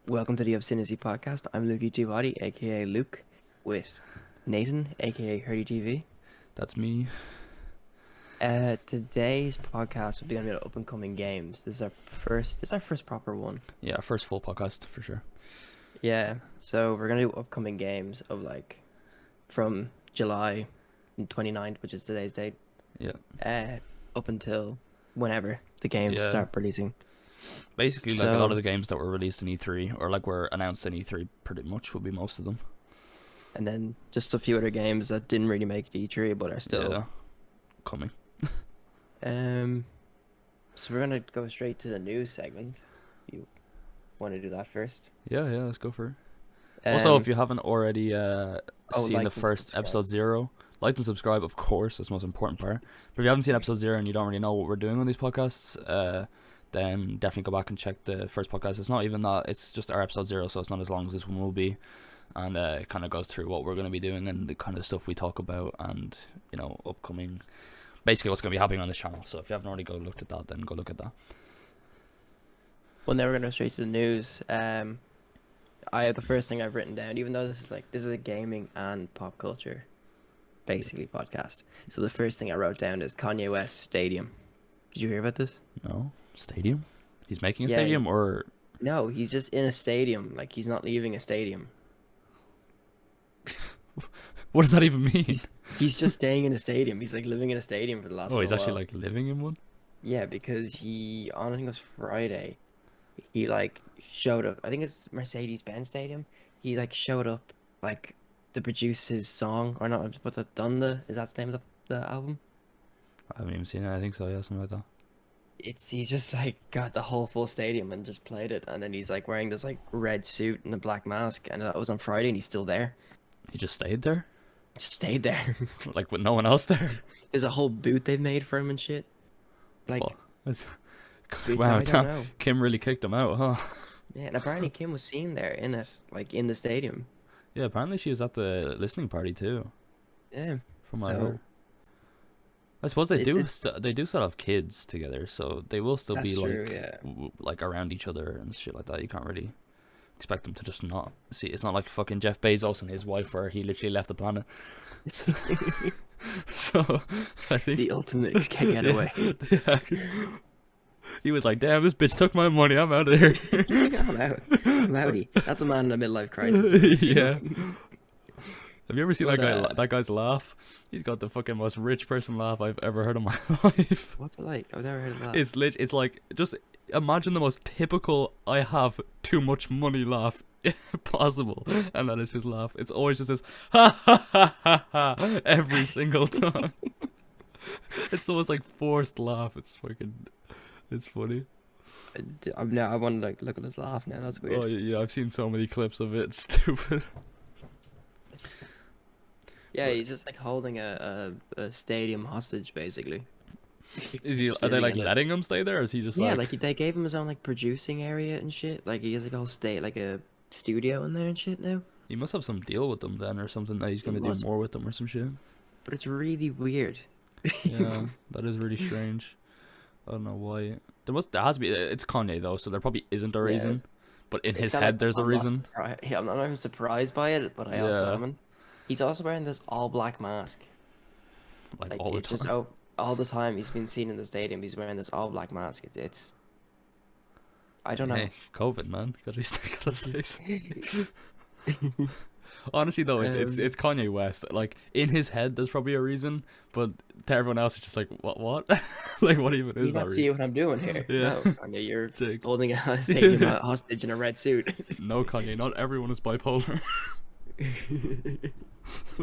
Welcome to the Obstinacy podcast. I'm Lukey Tubati, aka Luke, with Nathan, aka Herdy TV. That's me. Today's podcast will be on up and coming games. This is our first proper one. Yeah, first full podcast for sure. Yeah, so we're gonna do upcoming games of from July 29th, which is today's date, Yeah. up until whenever the games Yeah. start releasing. Basically, like a lot So, of the games that were released in E3 or like were announced in E3, pretty much would be most of them. and then just a few other games that didn't really make the E3 but are still Yeah. Coming. um. So we're gonna go straight to the news segment. You want to do that first? Yeah, let's go for it. Also, if Um, you haven't already seen like the and first subscribe. episode 0, like and subscribe, of course, that's the most important part. But if you haven't seen episode 0 and you don't really know what we're doing on these podcasts, then definitely go back and check the first podcast. It's not even that, it's just our episode 0, so it's not as long as this one will be. And it kind of goes through what we're going to be doing and the kind of stuff we talk about and, upcoming, basically what's going to be happening on this channel. So if you haven't already looked at that, then go look at that. Well, now we're gonna go straight to the news. I have the first thing I've written down, even though this is a gaming and pop culture, basically podcast. So the first thing I wrote down is Kanye West Stadium. Did you hear about this? No? Stadium? He's making a Yeah, stadium or... no, he's just in a stadium. Like he's not leaving a stadium. What does that even mean? He's just staying in a stadium. He's like living in a stadium for the last. Oh, he's little actually while. like living in one? Yeah, because I think it was Friday, he like showed up. I think it's Mercedes-Benz Stadium. He like showed up like to produce his song, or not, what's it, Donda? Is that the name of the album? I haven't even seen it. I think so, yeah, something like that. He's just like got the whole full stadium and just played it, and then he's like wearing this like red suit and a black mask, and that was on Friday, and he's still there. He just stayed there? Just stayed there. Like with no one else there? There's a whole booth they've made for him and shit. Like, Oh, that's... I Wow, don't know. Kim really kicked him out, huh? Yeah, and apparently Kim was seen there in it, like in the stadium. Yeah, apparently she was at the listening party too, Yeah. from what I So heard. I suppose they it, do it's they do still have kids together, so they will still be that's true, like yeah. like around each other and shit like that. You can't really expect them to just not see. It's not like fucking Jeff Bezos and his wife where he literally left the planet. So I think The ultimate getaway. yeah. He was like, "Damn, this bitch took my money. I'm out of here." I'm out. I'm outie. That's a man in a midlife crisis. Yeah. Have you ever seen But, that guy's laugh? He's got the fucking most rich person laugh I've ever heard in my life. what's it like? I've never heard of that. It's like, just imagine the most typical I have too much money laugh possible, and that is his laugh. It's always just this ha ha ha ha ha every single time. It's the most like forced laugh. It's funny. I want to like look at his laugh now. That's Oh weird. yeah, I've seen so many clips of it. It's stupid. Yeah, But he's just like holding a stadium hostage, basically. is He's he? just Are they living like in it. letting him stay there, or is he just Yeah, like? like they gave him his own like producing area and shit. Like he has like a whole like a studio in there and shit now. He must have some deal with them then, or something that he's He gonna do must, more with them or some shit. but it's really weird. Yeah, that is really strange. I don't know why. There has to be. It's Kanye though, so there probably isn't a Yeah, reason. But in it's his kind head, of there's a reason. yeah, I'm not even surprised by it, but I also Yeah, haven't. He's also wearing this all black mask. like Like all the it's just time. all the time he's been seen in the stadium. He's wearing this all black mask. It's I don't know. Hey, COVID, man. Gotta stay safe. Honestly, though, it's Um, it's Kanye West. Like in his head, there's probably a reason, but to everyone else, it's just like, what? Like, what even you is that not see reason? what I'm doing here? Yeah, No, Kanye, you're sick. holding a stadium hostage in a red suit. No, Kanye, not everyone is bipolar.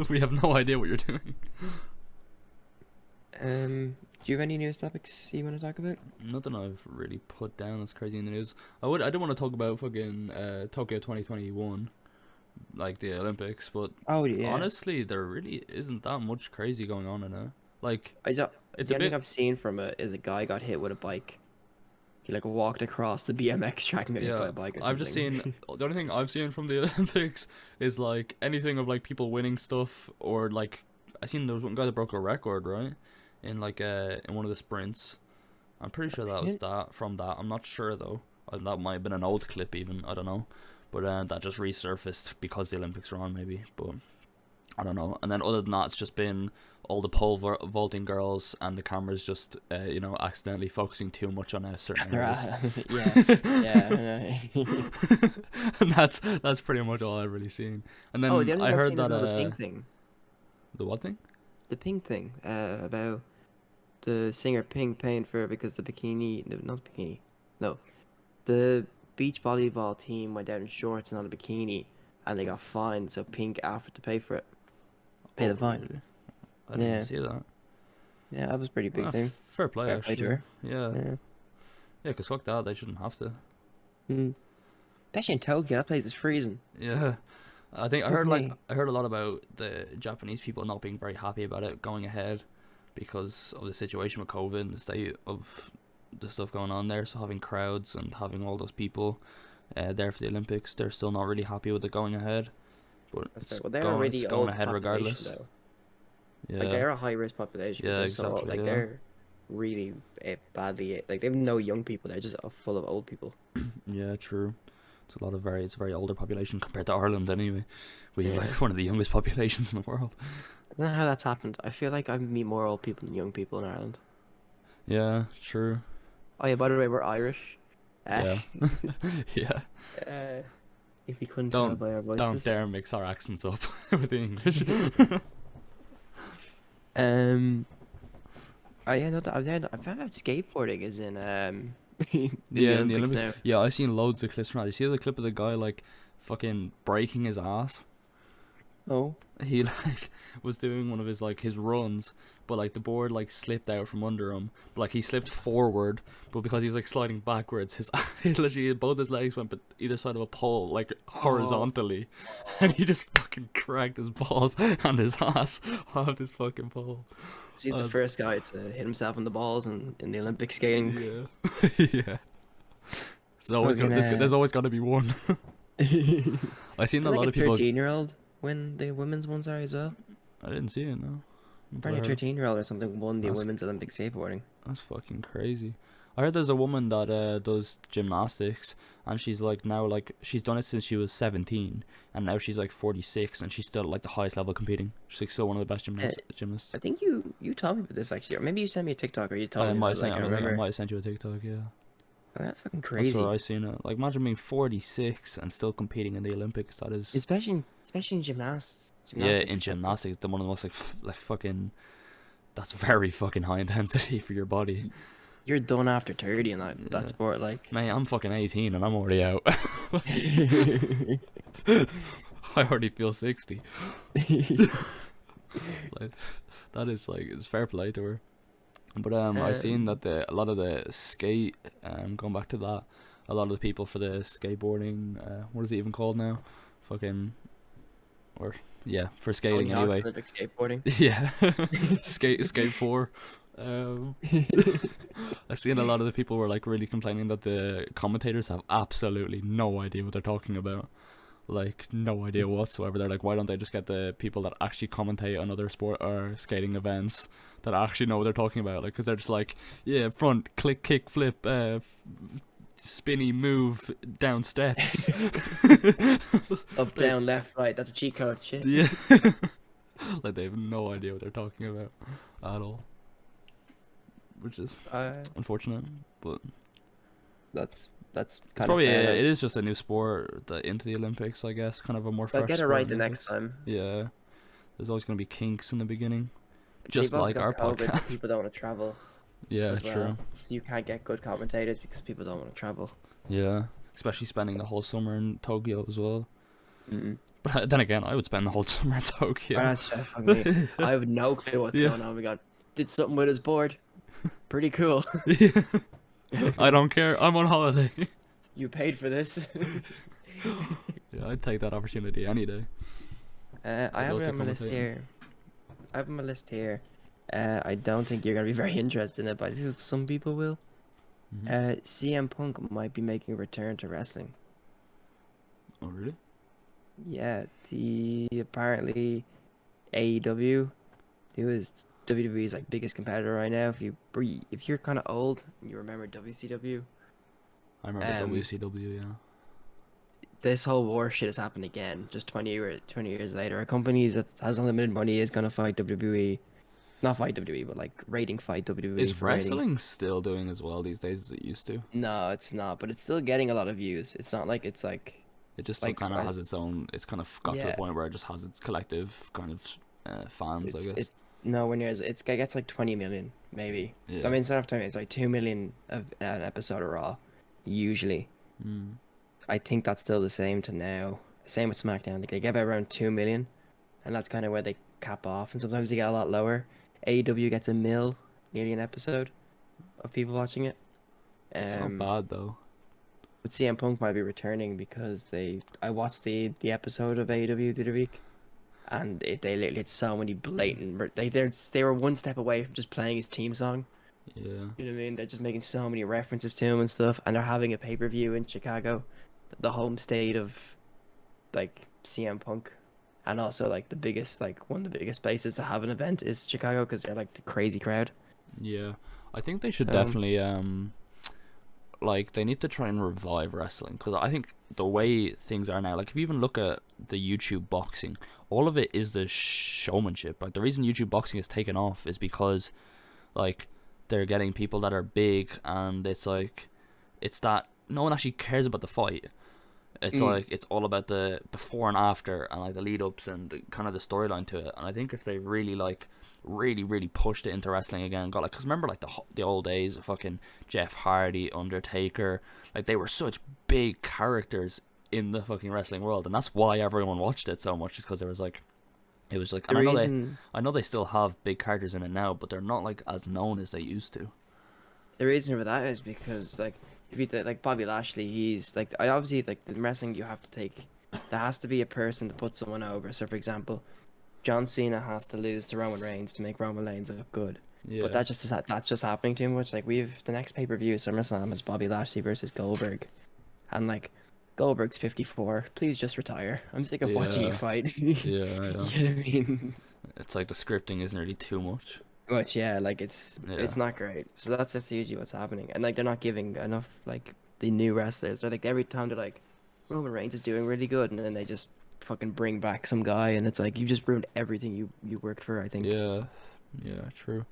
We have no idea what you're doing. Do you have any news topics you want to talk about? Nothing I've really put down that's crazy in the news. I don't want to talk about fucking Tokyo 2021, like the Olympics, but Oh yeah, honestly, there really isn't that much crazy going on in it. Like, I don't. it's The a only thing bit, I've seen from it is a guy got hit with a bike. He like walked across the BMX track and got hit by yeah. a bike or I've just something. seen the only thing I've seen from the Olympics is like anything of like people winning stuff, or like I seen there was one guy that broke a record, right? In like in one of the sprints. I'm pretty sure that was Hit- that from that. I'm not sure though. that might have been an old clip even. I don't know, but that just resurfaced because the Olympics were on maybe. But I don't know. And then other than that, it's just been all the vaulting girls and the cameras just accidentally focusing too much on certain areas. Yeah, yeah. I know. And that's pretty much all I've really seen. And Oh, then the other I thing I've heard seen as that well, the pink thing. the what thing? The pink thing. About the singer Pink paying for it because the bikini, no, not bikini, no, the beach volleyball team went out in shorts and not a bikini, and they got fined. So Pink offered to pay for it, pay Oh the fine. really? I didn't even Yeah, see that. yeah, that was a pretty big thing. Fair play Fair play to actually. her. Yeah, Yeah. yeah. Cause fuck that, they shouldn't have to. Mm. Especially in Tokyo, that place is freezing. Yeah. I think Fuck me. I heard a lot about the Japanese people not being very happy about it going ahead because of the situation with COVID and the state of the stuff going on there. So having crowds and having all those people there for the Olympics, they're still not really happy with it going ahead. But That's fair. Well, they're a it's really going old ahead population regardless. though. Like Yeah, they're a high risk population because yeah, they're so old. exactly. Like Yeah, they're really badly. Like they have no young people. They're just full of old people. yeah, true. It's a very older population compared to Ireland anyway. We have Yeah. like one of the youngest populations in the world. I don't know how that's happened. I feel like I meet more old people than young people in Ireland. Yeah, true. Oh yeah, by the way, we're Irish. Uh, Yeah, yeah. uh, if you couldn't tell Don't by our don't voices. dare mix our accents up with the English. Um. Oh yeah, no, I found out skateboarding is in in the Yeah, in the Olympics Olympics. now. Yeah, I seen loads of clips from that. You see the clip of the guy like fucking breaking his ass. Oh. He like was doing one of his like his runs, but like the board like slipped out from under him. But like he slipped forward, but because he was like sliding backwards, his literally both his legs went but either side of a pole like Oh. horizontally, and he just fucking cracked his balls and his ass off this fucking pole. So he's the Uh, first guy to hit himself in the balls in the Olympic skating. yeah, yeah. Fucking There's always got to be one. Did I seen a like lot a of people. 13-year-old win the women's one, sorry, as well? I didn't see it. No. But I Apparently a heard 13-year-old or something won the that's women's Olympic skateboarding. that's fucking crazy. I heard there's a woman that does gymnastics, and she's like now like she's done it since she was 17, and now she's like 46, and she's still at like the highest level competing. She's like still one of the best gymnasts. I think you told me about this actually, or maybe you sent me a TikTok, or you told I me might about have it, sent like I I think I remember. might have sent you a TikTok. Yeah, Oh, that's fucking that's where crazy. I seen it. Like imagine being 46 and still competing in the Olympics. That is Especially in yeah in gymnastics. gymnastics. The one of the most like fucking. That's very fucking high intensity for your body. You're done after 30 in that Yeah. sport, like. Mate, I'm fucking 18 and I'm already out. I already feel 60. Like, that is like it's fair play to her. But I seen that a lot of the skate going back to that, a lot of the people for the skateboarding, what is it even called now? Fucking or yeah, for Tony skating Hawk's anyway. Olympic skateboarding. Yeah. Skate 4. I seen a lot of the people were like really complaining that the commentators have absolutely no idea what they're talking about. Like no idea whatsoever. They're like, why don't they just get the people that actually commentate on other sport or skating events that actually know what they're talking about? Like, because they're just like, yeah, front, click, kick, flip, spinny move, down steps. Up, down, left, right. That's a cheat code. Shit. Yeah. Like they have no idea what they're talking about at all, which is unfortunate. But That's it's kind of probably fair. it is just a new sport into the Olympics, I guess. Kind of a more They'll fresh get it sport right in the next Olympics. time. Yeah, there's always gonna be kinks in the beginning, just They've also like got our COVID, so podcast. people don't want to travel Yeah, as well. true. So you can't get good commentators because people don't want to travel. Yeah, especially spending the whole summer in Tokyo as well. Mm-mm. But then again, I would spend the whole summer in Tokyo. Oh, that's fucking I have no clue what's Yeah. going on. We got did something with his board. Pretty cool. Yeah. I don't care. I'm on holiday. You paid for this. Yeah, I'd take that opportunity any day. I have love it to on my list commentate. here. I have it on my list here. I don't think you're gonna be very interested in it, but I feel some people will. Mhm. CM Punk might be making a return to wrestling. Oh really? Yeah, the apparently AEW, who is WWE's like biggest competitor right now. If you're kind of old and you remember WCW, I remember Um, WCW. Yeah, this whole war shit has happened again. Just 20 years later, a company that has unlimited money is gonna fight WWE, not fight WWE, but like rating fight WWE is for ratings. wrestling still doing as well these days as it used to? No, it's not, but it's still getting a lot of views. It's not like it's It just still like kind of has its own. It's kind of got to the yeah, point where it just has its collective kind of fans, I guess. it's nowhere near as it gets like 20 million maybe. I Yeah. mean, instead of time it's like 2 million of an episode of Raw, usually. Mm. I think that's still the same to now. Same with SmackDown. Like, they get about around 2 million, and that's kind of where they cap off. And sometimes they get a lot lower. AEW gets a mil, nearly an episode of people watching it. It's not Um, bad though. but CM Punk might be returning because I watched the episode of AEW the other week, and they literally had so many blatant. They were one step away from just playing his team song. Yeah. You know what I mean? They're just making so many references to him and stuff, and they're having a pay-per-view in Chicago, the home state of like CM Punk, and also like the biggest, like one of the biggest places to have an event is Chicago because they're like the crazy crowd. Yeah. I think they should So definitely like they need to try and revive wrestling because I think the way things are now, like if you even look at the YouTube boxing, all of it is the showmanship. Like the reason YouTube boxing is taken off is because like they're getting people that are big, and it's like it's that no one actually cares about the fight. It's mm, like it's all about the before and after and like the lead ups and kind of the storyline to it. And I think if they really like really pushed it into wrestling again, got like because remember like the old days of fucking Jeff Hardy, Undertaker, like they were such big characters in the fucking wrestling world, and that's why everyone watched it so much, is because there was like it was like, the and reason I know they still have big characters in it now, but they're not like as known as they used to. the reason for that is because like if you take like Bobby Lashley, he's like I obviously like the wrestling you have to take. There has to be a person to put someone over. So for example, John Cena has to lose to Roman Reigns to make Roman Reigns look good. But Yeah, that's just happening too much. Like we've the next pay per view SummerSlam is Bobby Lashley versus Goldberg, and like Goldberg's 54. Please just retire. I'm sick of watching you yeah, fight. You yeah. know what I mean? It's like the scripting is nearly too much. But yeah, like Yeah, it's not great. So that's usually what's happening. And like they're not giving enough like the new wrestlers. They're like every time they're like Roman Reigns is doing really good, and then they just fucking bring back some guy, and it's like you just ruined everything you worked for. I think. yeah, yeah. True.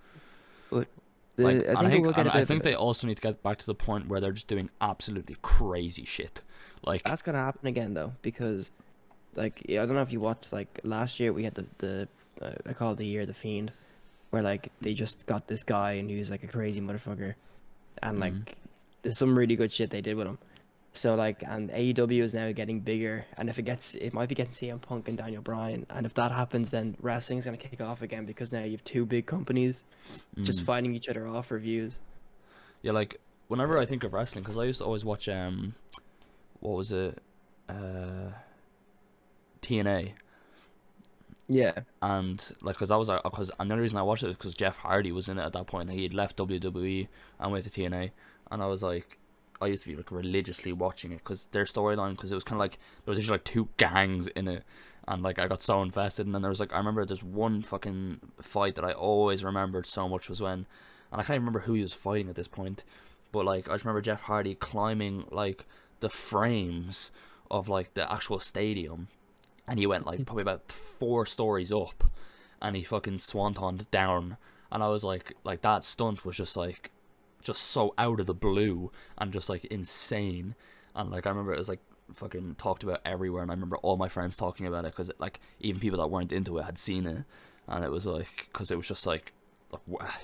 But Like, I think it will get and a I bit of think a they also need to get back to the point where they're just doing absolutely crazy shit. Like, that's gonna happen again though because like yeah, I don't know if you watched like last year we had the I call it the year of the Fiend where like they just got this guy and he was like a crazy motherfucker and mm, like there's some really good shit they did with him. So like and AEW is now getting bigger and if it might be getting CM Punk and Daniel Bryan and if that happens then wrestling's gonna kick off again because now you have two big companies just mm. fighting each other off for views. Yeah, like whenever I think of wrestling, because I used to always watch what was it, uh, TNA, Yeah. and like because I was because and the only reason I watched it was because Jeff Hardy was in it at that point. He had left WWE and went to TNA, and I was like, I used to be like religiously watching it because their storyline, because it was kind of like there was actually like two gangs in it, and like I got so invested. And then there was like I remember there's one fucking fight that I always remembered so much was when, and I can't remember who he was fighting at this point, but like I just remember Jeff Hardy climbing like the frames of like the actual stadium, and he went like probably about 4 stories up, and he fucking swantoned down, and I was like that stunt was just so out of the blue and just like insane, and like I remember it was like fucking talked about everywhere, and I remember all my friends talking about it because like even people that weren't into it had seen it, and it was like because it was just like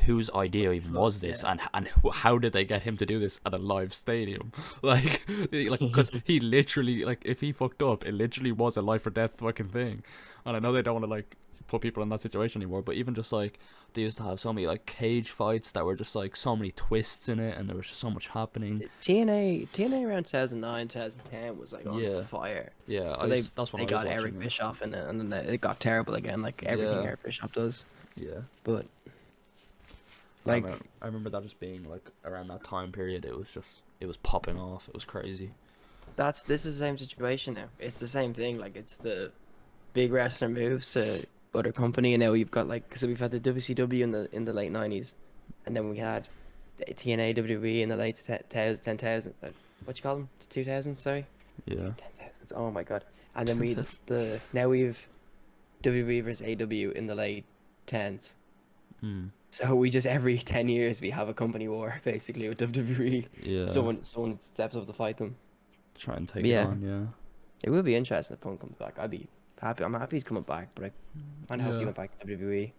whose idea even Fuck was this, yeah. and how did they get him to do this at a live stadium? Like because he literally like if he fucked up, it literally was a life or death fucking thing. And I know they don't want to like put people in that situation anymore, but even just like they used to have so many like cage fights that were just like so many twists in it, and there was just so much happening. TNA around 2009, 2010 was like on Yeah, fire. yeah, But that's when they I was got Eric watching it. Bischoff in it, and then it got terrible again, like everything Yeah, Eric Bischoff does. yeah. But I like remember, I remember that just being like around that time period. It was popping off. It was crazy. this is the same situation now. It's the same thing. Like it's the big wrestler moves to other company, and now you've got like so we've had the WCW in the late 90s, and then we had the TNA WWE in the late 10,000. what you call them? The 2000s, sorry. Yeah. 10,000s. Oh my God. And then we the now we've WWE versus AW in the late tens. Mm. So we just every 10 years we have a company war basically with WWE. Yeah. Someone steps up to fight them. Try and But take it yeah, on. Yeah. it will be interesting if Punk comes back. I'd be happy. I'm happy he's coming back, but I kind of hope he Yeah. went back to WWE.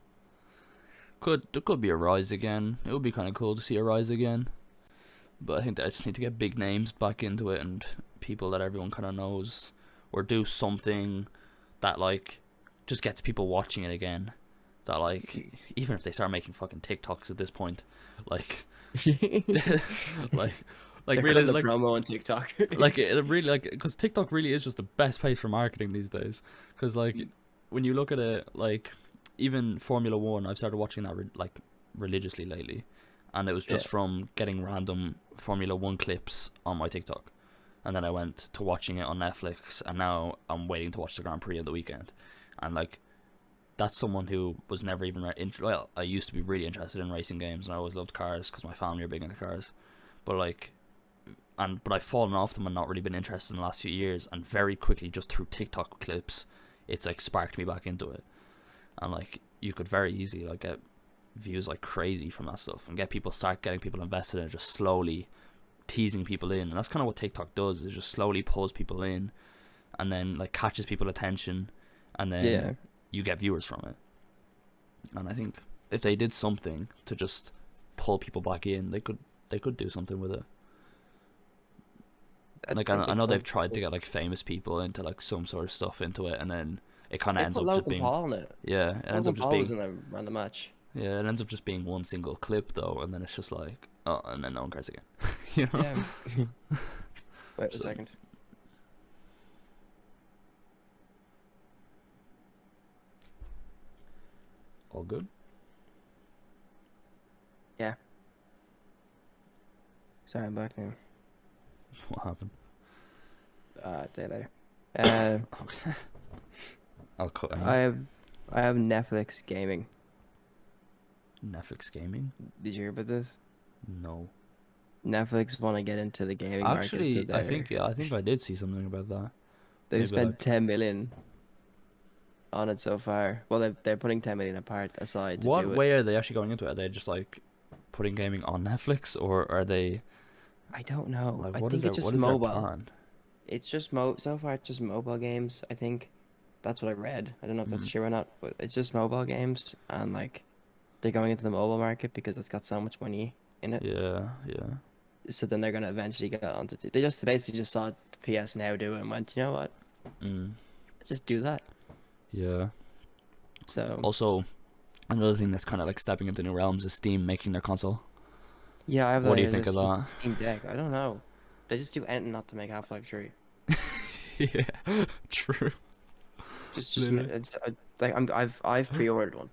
There could be a rise again. It would be kind of cool to see a rise again. But I think they just need to get big names back into it and people that everyone kind of knows, or do something that like just gets people watching it again. That like even if they start making fucking TikToks at this point, like like They're really cutting the like promo on TikTok. it really like because TikTok really is just the best place for marketing these days. Because like when you look at it, like even Formula One, I've started watching that religiously lately, and it was Yeah. just from getting random Formula One clips on my TikTok, and then I went to watching it on Netflix, and now I'm waiting to watch the Grand Prix of the weekend, and like that's someone who was never even well, I used to be really interested in racing games, and I always loved cars because my family are big into cars, but like but I've fallen off them and not really been interested in the last few years, and very quickly just through TikTok clips it's like sparked me back into it, and like you could very easily like get views like crazy from that stuff and start getting people invested in it, just slowly teasing people in, and that's kind of what TikTok does, is just slowly pulls people in and then like catches people's attention, and then Yeah. you get viewers from it. And I think if they did something to just pull people back in, they could do something with it. I Like think I they know they've could. tried to get like famous people into like some sort of stuff into it, and then it kind of They ends put up just Logan being, Paul in it. yeah, it ends up Logan just Paul was being, in the match. yeah, it ends up just being one single clip though, and then it's just like, oh, and then no one cares again, you know. Yeah. Wait a So second. all good. Yeah. Sorry, I'm back now. What happened? Day later. Uh, Okay, I'll cut I anyway. have I have Netflix gaming. Netflix gaming? Did you hear about this? No. Netflix want to get into the gaming market, so Actually, I think yeah, I think I did see something about that. they've Maybe spent like 10 million on it so far. Well, they're putting 10 million apart aside to what do it. way are they actually going into it? Are they just like putting gaming on Netflix, or are they I don't know. like I think it's what just is their mobile. plan? It's just so far it's just mobile games. I think that's what I read. I don't know if that's Mm. true or not, but it's just mobile games and like they're going into the mobile market because it's got so much money in it. Yeah, yeah. So then they're gonna eventually get onto they just basically just saw PS Now do it and went, you know what? Mm. Let's just do that. Yeah. So Also, another thing that's kind of like stepping into new realms is Steam making their console. yeah, I have What do you the think of that? Steam Deck. I don't know. They just do anything not to make Half-Life 3. Yeah, true. Literally. It's, like I've pre-ordered one.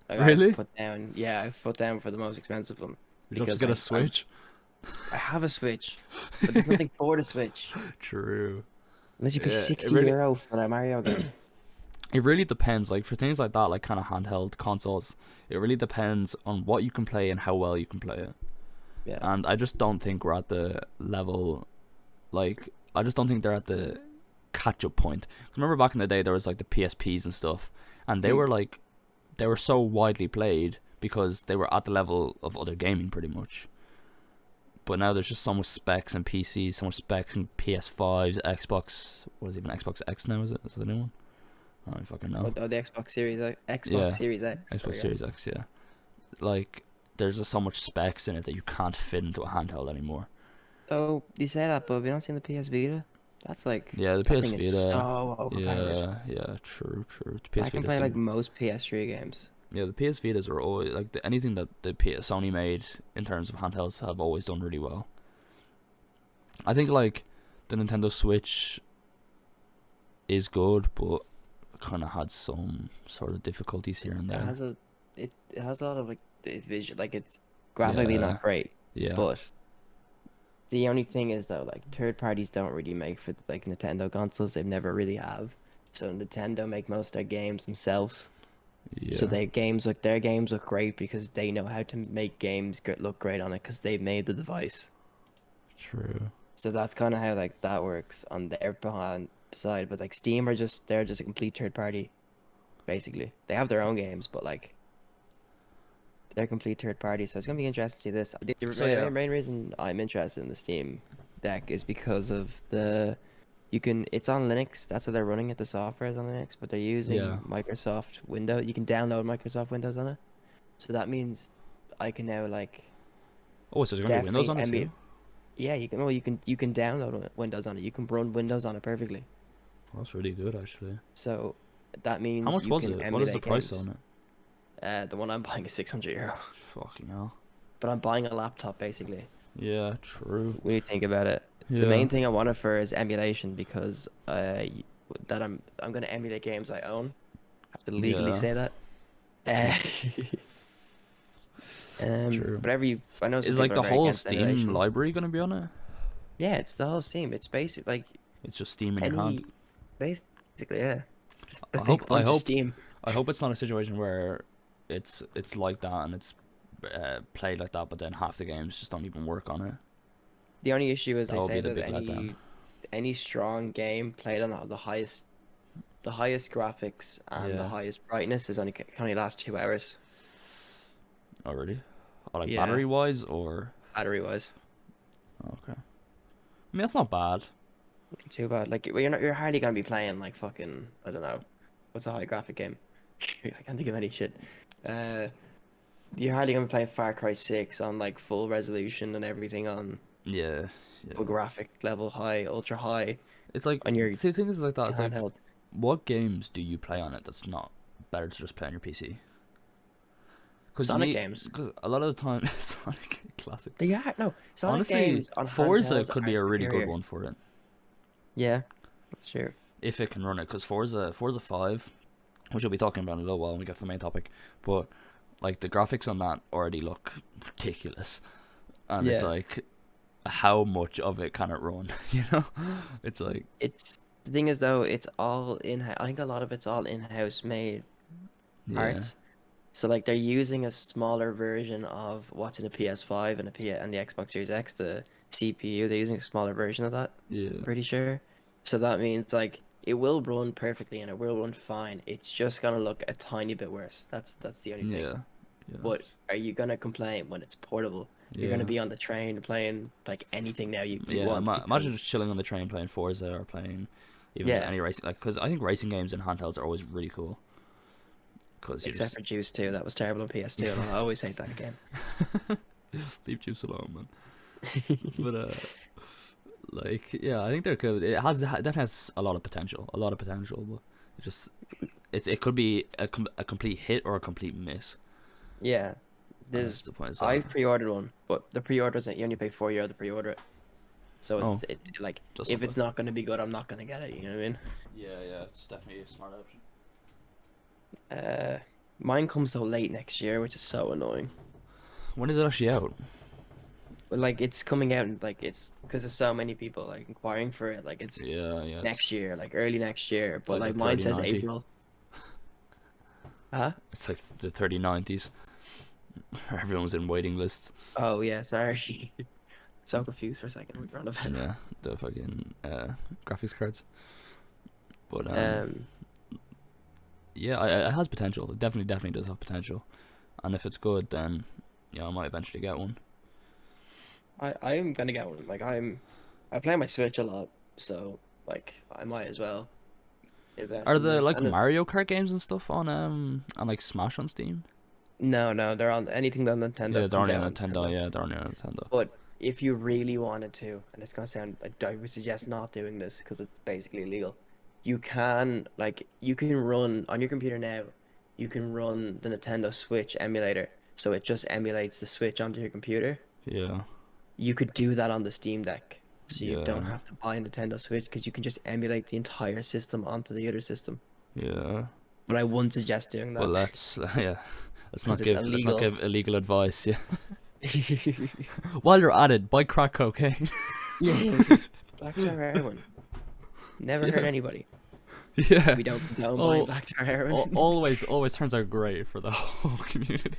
Like I've Really? put down, yeah, I've put down for the most expensive one You don't just because get a Switch? I have a Switch, but there's nothing for the Switch. True. Unless you pay Yeah, 60 euro for a Mario game. it really depends. Like for things like that, like kind of handheld consoles, it really depends on what you can play and how well you can play it. Yeah. And I just don't think we're at the level, like I just don't think they're at the catch up point. 'Cause remember back in the day there was like the PSPs and stuff, and Mm. they were so widely played because they were at the level of other gaming pretty much. But now there's just so much specs in PCs, so much specs in PS5s, Xbox. What is it, even Xbox X now? Is it? Is it the new one? I don't fucking know. Oh, the Xbox Series X, Xbox Yeah, Series X. There Xbox we go. Series X. Yeah, like there's just so much specs in it that you can't fit into a handheld anymore. Oh, you say that, but have you not seen the PS Vita? That's like Yeah, the that PS thing is Vita. so overpowered. Yeah, yeah, true, true. The I PS can Vita's play like doing. most PS3 games. Yeah, the PS Vitas are always like anything that Sony made in terms of handhelds have always done really well. I think like the Nintendo Switch is good, but kind of had some sort of difficulties here and It there. has a it has a lot of like the vision, like it's graphically Yeah, not great, yeah, but the only thing is though, like third parties don't really make for like Nintendo consoles. They've never really have. So Nintendo make most of their games themselves. So yeah, their games look great because they know how to make games look great on it because they've made the device. true. So that's kind of how like that works on their behind side. But like Steam are just they're just a complete third party, basically. They have their own games, but like they're a complete third party. So it's gonna be interesting to see this. The So yeah, main reason I'm interested in the Steam Deck is because of the you can it's on Linux. That's how they're running it. The software is on Linux, but they're yeah. using Microsoft Windows. You can download Microsoft Windows on it. So that means I can now like Oh, so there's gonna be Windows definitely on it too. emulate. Yeah, you can. Well, you can download Windows on it. You can run Windows on it perfectly. Well, that's really good actually. So that How means much you was can it? What is the emulate price games. on it? The one I'm buying is €600, Fucking hell. but I'm buying a laptop basically. Yeah, true. When you think about it, the Yeah, main thing I want it for is emulation because that I'm gonna emulate games I own. I have to legally yeah, say that. Uh, true. whatever you, I know some Is like people are the very whole against Steam emulation. library gonna be on it? Yeah, it's the whole Steam. It's basic like It's just Steam in your hand. any, basically, yeah, just a I big hope, I bunch of hope, Steam. I hope it's not a situation where it's like that and it's played like that, but then half the games just don't even work on it. The only issue is That they would be say the that big letdown. any strong game played on the highest graphics and the Yeah, highest brightness is only can only last 2 hours. already. Or like Yeah, battery wise, or battery wise, okay. I mean that's not bad. too bad. Like well, you're hardly gonna be playing like fucking I don't know, what's a high graphic game? I can't think of any shit. Uh, you're hardly gonna be playing Far Cry 6 on like full resolution and everything on Yeah, full yeah. graphic level high, ultra high It's like on your see, the thing is like that. It's like handheld. what games do you play on it that's not better to just play on your PC? Because to Sonic me, games. because a lot of the time, Sonic classic. They are no Sonic Honestly, games on Forza handhelds could are be a really good superior. one for it Yeah, that's true. if it can run it. Because Forza 5, which we'll be talking about in a little while when we get to the main topic, but like the graphics on that already look ridiculous, and it's Yeah, like how much of it can it run? You know, it's like it's the thing is though, it's all in. I think a lot of it's all in-house made yeah, parts. So like they're using a smaller version of what's in a PS5 and and the Xbox Series X, the CPU. They're using a smaller version of that. I'm yeah, pretty sure. So that means like it will run perfectly and it will run fine. It's just gonna look a tiny bit worse. That's the only thing. yeah, yeah, But are you gonna complain when it's portable? You're gonna yeah. be on the train playing like anything now you Yeah, want imagine just because chilling on the train playing Forza or playing even just yeah, any racing. Like, because I think racing games and handhelds are always really cool. Because you except just for Juice 2, that was terrible on PS2, and I always hate that game. leave juice alone, man. But like yeah, I think they're good. That has a lot of potential, but it just it could be a complete hit or a complete miss. Yeah, And that's there's the point. Is I that pre-ordered one, but the pre-orders you only pay €4 to pre-order it. So oh, like that's not if bad. it's not gonna be good, I'm not gonna get it. You know what I mean? Yeah, yeah, it's definitely a smart option. Uh, Mine comes so late next year, which is so annoying. When is it actually out? But like it's coming out and like it's because there's so many people like inquiring for it. Like it's Yeah, yeah, next year, like early next year. it's But like the like mine says 3090. April. Huh? It's like the 3090s. Everyone's in waiting lists. Oh yeah, sorry. So confused for a second. We were on about. Yeah, the fucking graphics cards. But Um, yeah, it has potential. It definitely does have potential. And if it's good, then I might eventually get one. I am gonna get one. I play my Switch a lot, so like I might as well invest Are in the this. like And Mario Kart games and stuff on like Smash on Steam? no, they're on anything that Yeah, Nintendo they're comes only out on on Nintendo. Nintendo. Yeah, they're only on Nintendo. But if you really wanted to, and it's gonna sound like I would suggest not doing this because it's basically illegal. You can run on your computer now. You can run the Nintendo Switch emulator, so it just emulates the Switch onto your computer. Yeah, You could do that on the Steam Deck, so you don't yeah, have to buy a Nintendo Switch because you can just emulate the entire system onto the other system. yeah. But I wouldn't suggest doing Well, that let's yeah, because it's let's not illegal. give illegal advice. Yeah. While you're at it, buy crack cocaine. Yeah, black tar heroin. Never hurt Yeah, anybody. yeah. We don't condone buying Oh, black tar heroin. always turns out great for the whole community.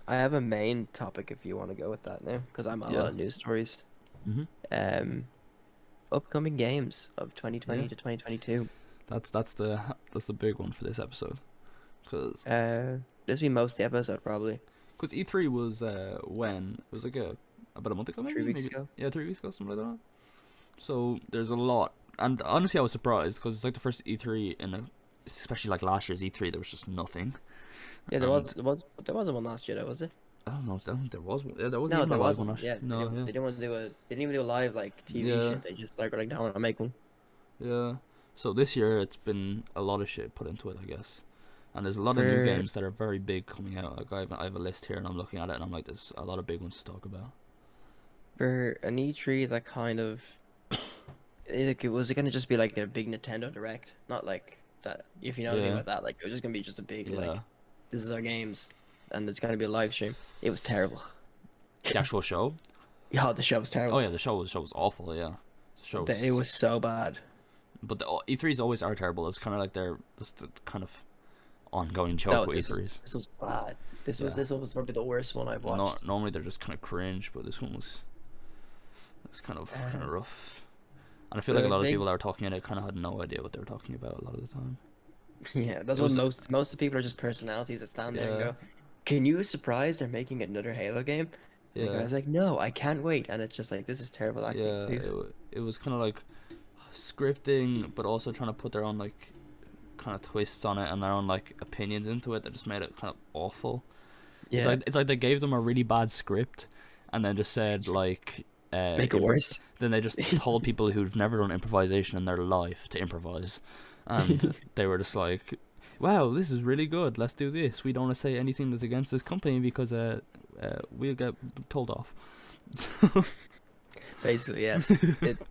I have a main topic if you want to go with that now, because I'm on a Yeah. lot of news stories. Mhm. Um, upcoming games of Yeah. 2020 to 2022. That's the big one for this episode, because This will be most of the episode probably E3 was when it was like about a month ago, 3 weeks maybe ago. yeah, 3 weeks ago, something like that. So there's a lot, and honestly, I was surprised because it's like the first E3 especially like last year's E3, there was just nothing, Yeah, and there was one last year though, was it? I don't know, I don't think there was one. Yeah, there wasn't No, even a there live one. wasn't. Yeah, No, yeah, they didn't want to do a they didn't even do a live like TV yeah, shit. They just like were like, no, I want to make one. yeah. So this year it's been a lot of shit put into it, I guess. And there's a lot of new For games that are very big coming out. Like I have a list here, and I'm looking at it, and I'm like, there's a lot of big ones to talk about. for an E3 that kind of like it was gonna just be like a big Nintendo Direct, not like that. If you know anything Yeah, about that, like it was just gonna be just a big yeah. like this is our games, and it's gonna be a live stream. It was terrible. The actual show. Yeah, the show was Oh terrible. yeah, the show was awful. Yeah, the show It was. was so bad. But the E3s always are terrible. It's kind of like the kind of ongoing joke No, with E3s. this was bad. Yeah. This was probably the worst one I've No, watched. normally they're just kind of cringe, but this one was kind of Uh, rough. And I feel like a the lot of big people that were talking in it kind of had no idea what they were talking about a lot of the time. Yeah, that's It what was most of the people are just personalities that stand there and yeah, go, "Can you surprise they're making another Halo game?" And the yeah, guy's like, "No, I can't wait." And it's just like, this is terrible acting. yeah. Please. It was kind of like scripting, but also trying to put their own like kind of twists on it and their own like opinions into it that just made it kind of awful. Yeah, It's like they gave them a really bad script, and then just said like make it worse. then they just told people who've never done improvisation in their life to improvise, and they were just like, "Wow, this is really good. Let's do this. We don't want to say anything that's against this company because we'll get told off." Basically, yes.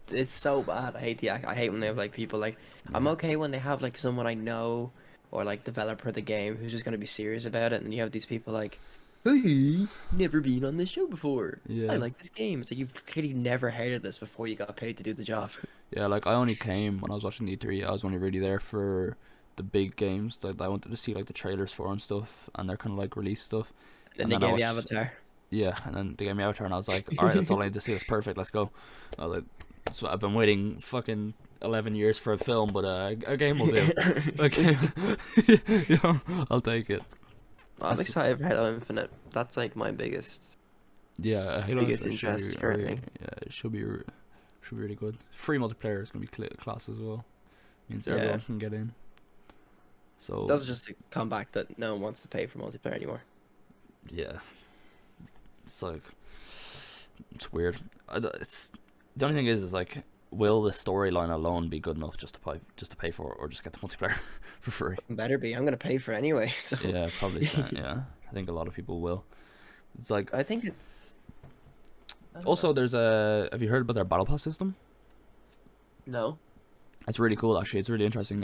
It's so bad. I hate I hate when they have like people like I'm Yeah, okay when they have like someone I know or like developer of the game who's just gonna be serious about it, and you have these people like, "Hey, never been on this show before. I yeah, like this game." So you've clearly never heard of this before you got paid to do the job. yeah. Like I only came when I was watching E3. I was only really there for the big games that I wanted to see like the trailers for and stuff, and their kind of like release stuff. Then And they then I gave you watched Avatar. Yeah, and then they gave me Avatar, and I was like, all right, that's all I need to see. That's perfect. Let's go. I was like, so I've been waiting fucking 11 years for a film, but a game will do. Okay, yeah, I'll take it. I'm That's, excited for Halo Infinite. That's like my yeah, Halo biggest Infinite should be, interest currently. yeah, it should be really good. Free multiplayer is gonna be class as well. Means Yeah, everyone can get in. So that's just a comeback that no one wants to pay for multiplayer anymore. yeah, it's like it's weird. It's the only thing is like, will the storyline alone be good enough just to pay for it, or just get the multiplayer for free? Better be. I'm gonna pay for it anyway. So Yeah, probably. Yeah, I think a lot of people will. It's like I think I don't also know. there's a. Have you heard about their battle pass system? No. It's really cool actually. It's really interesting.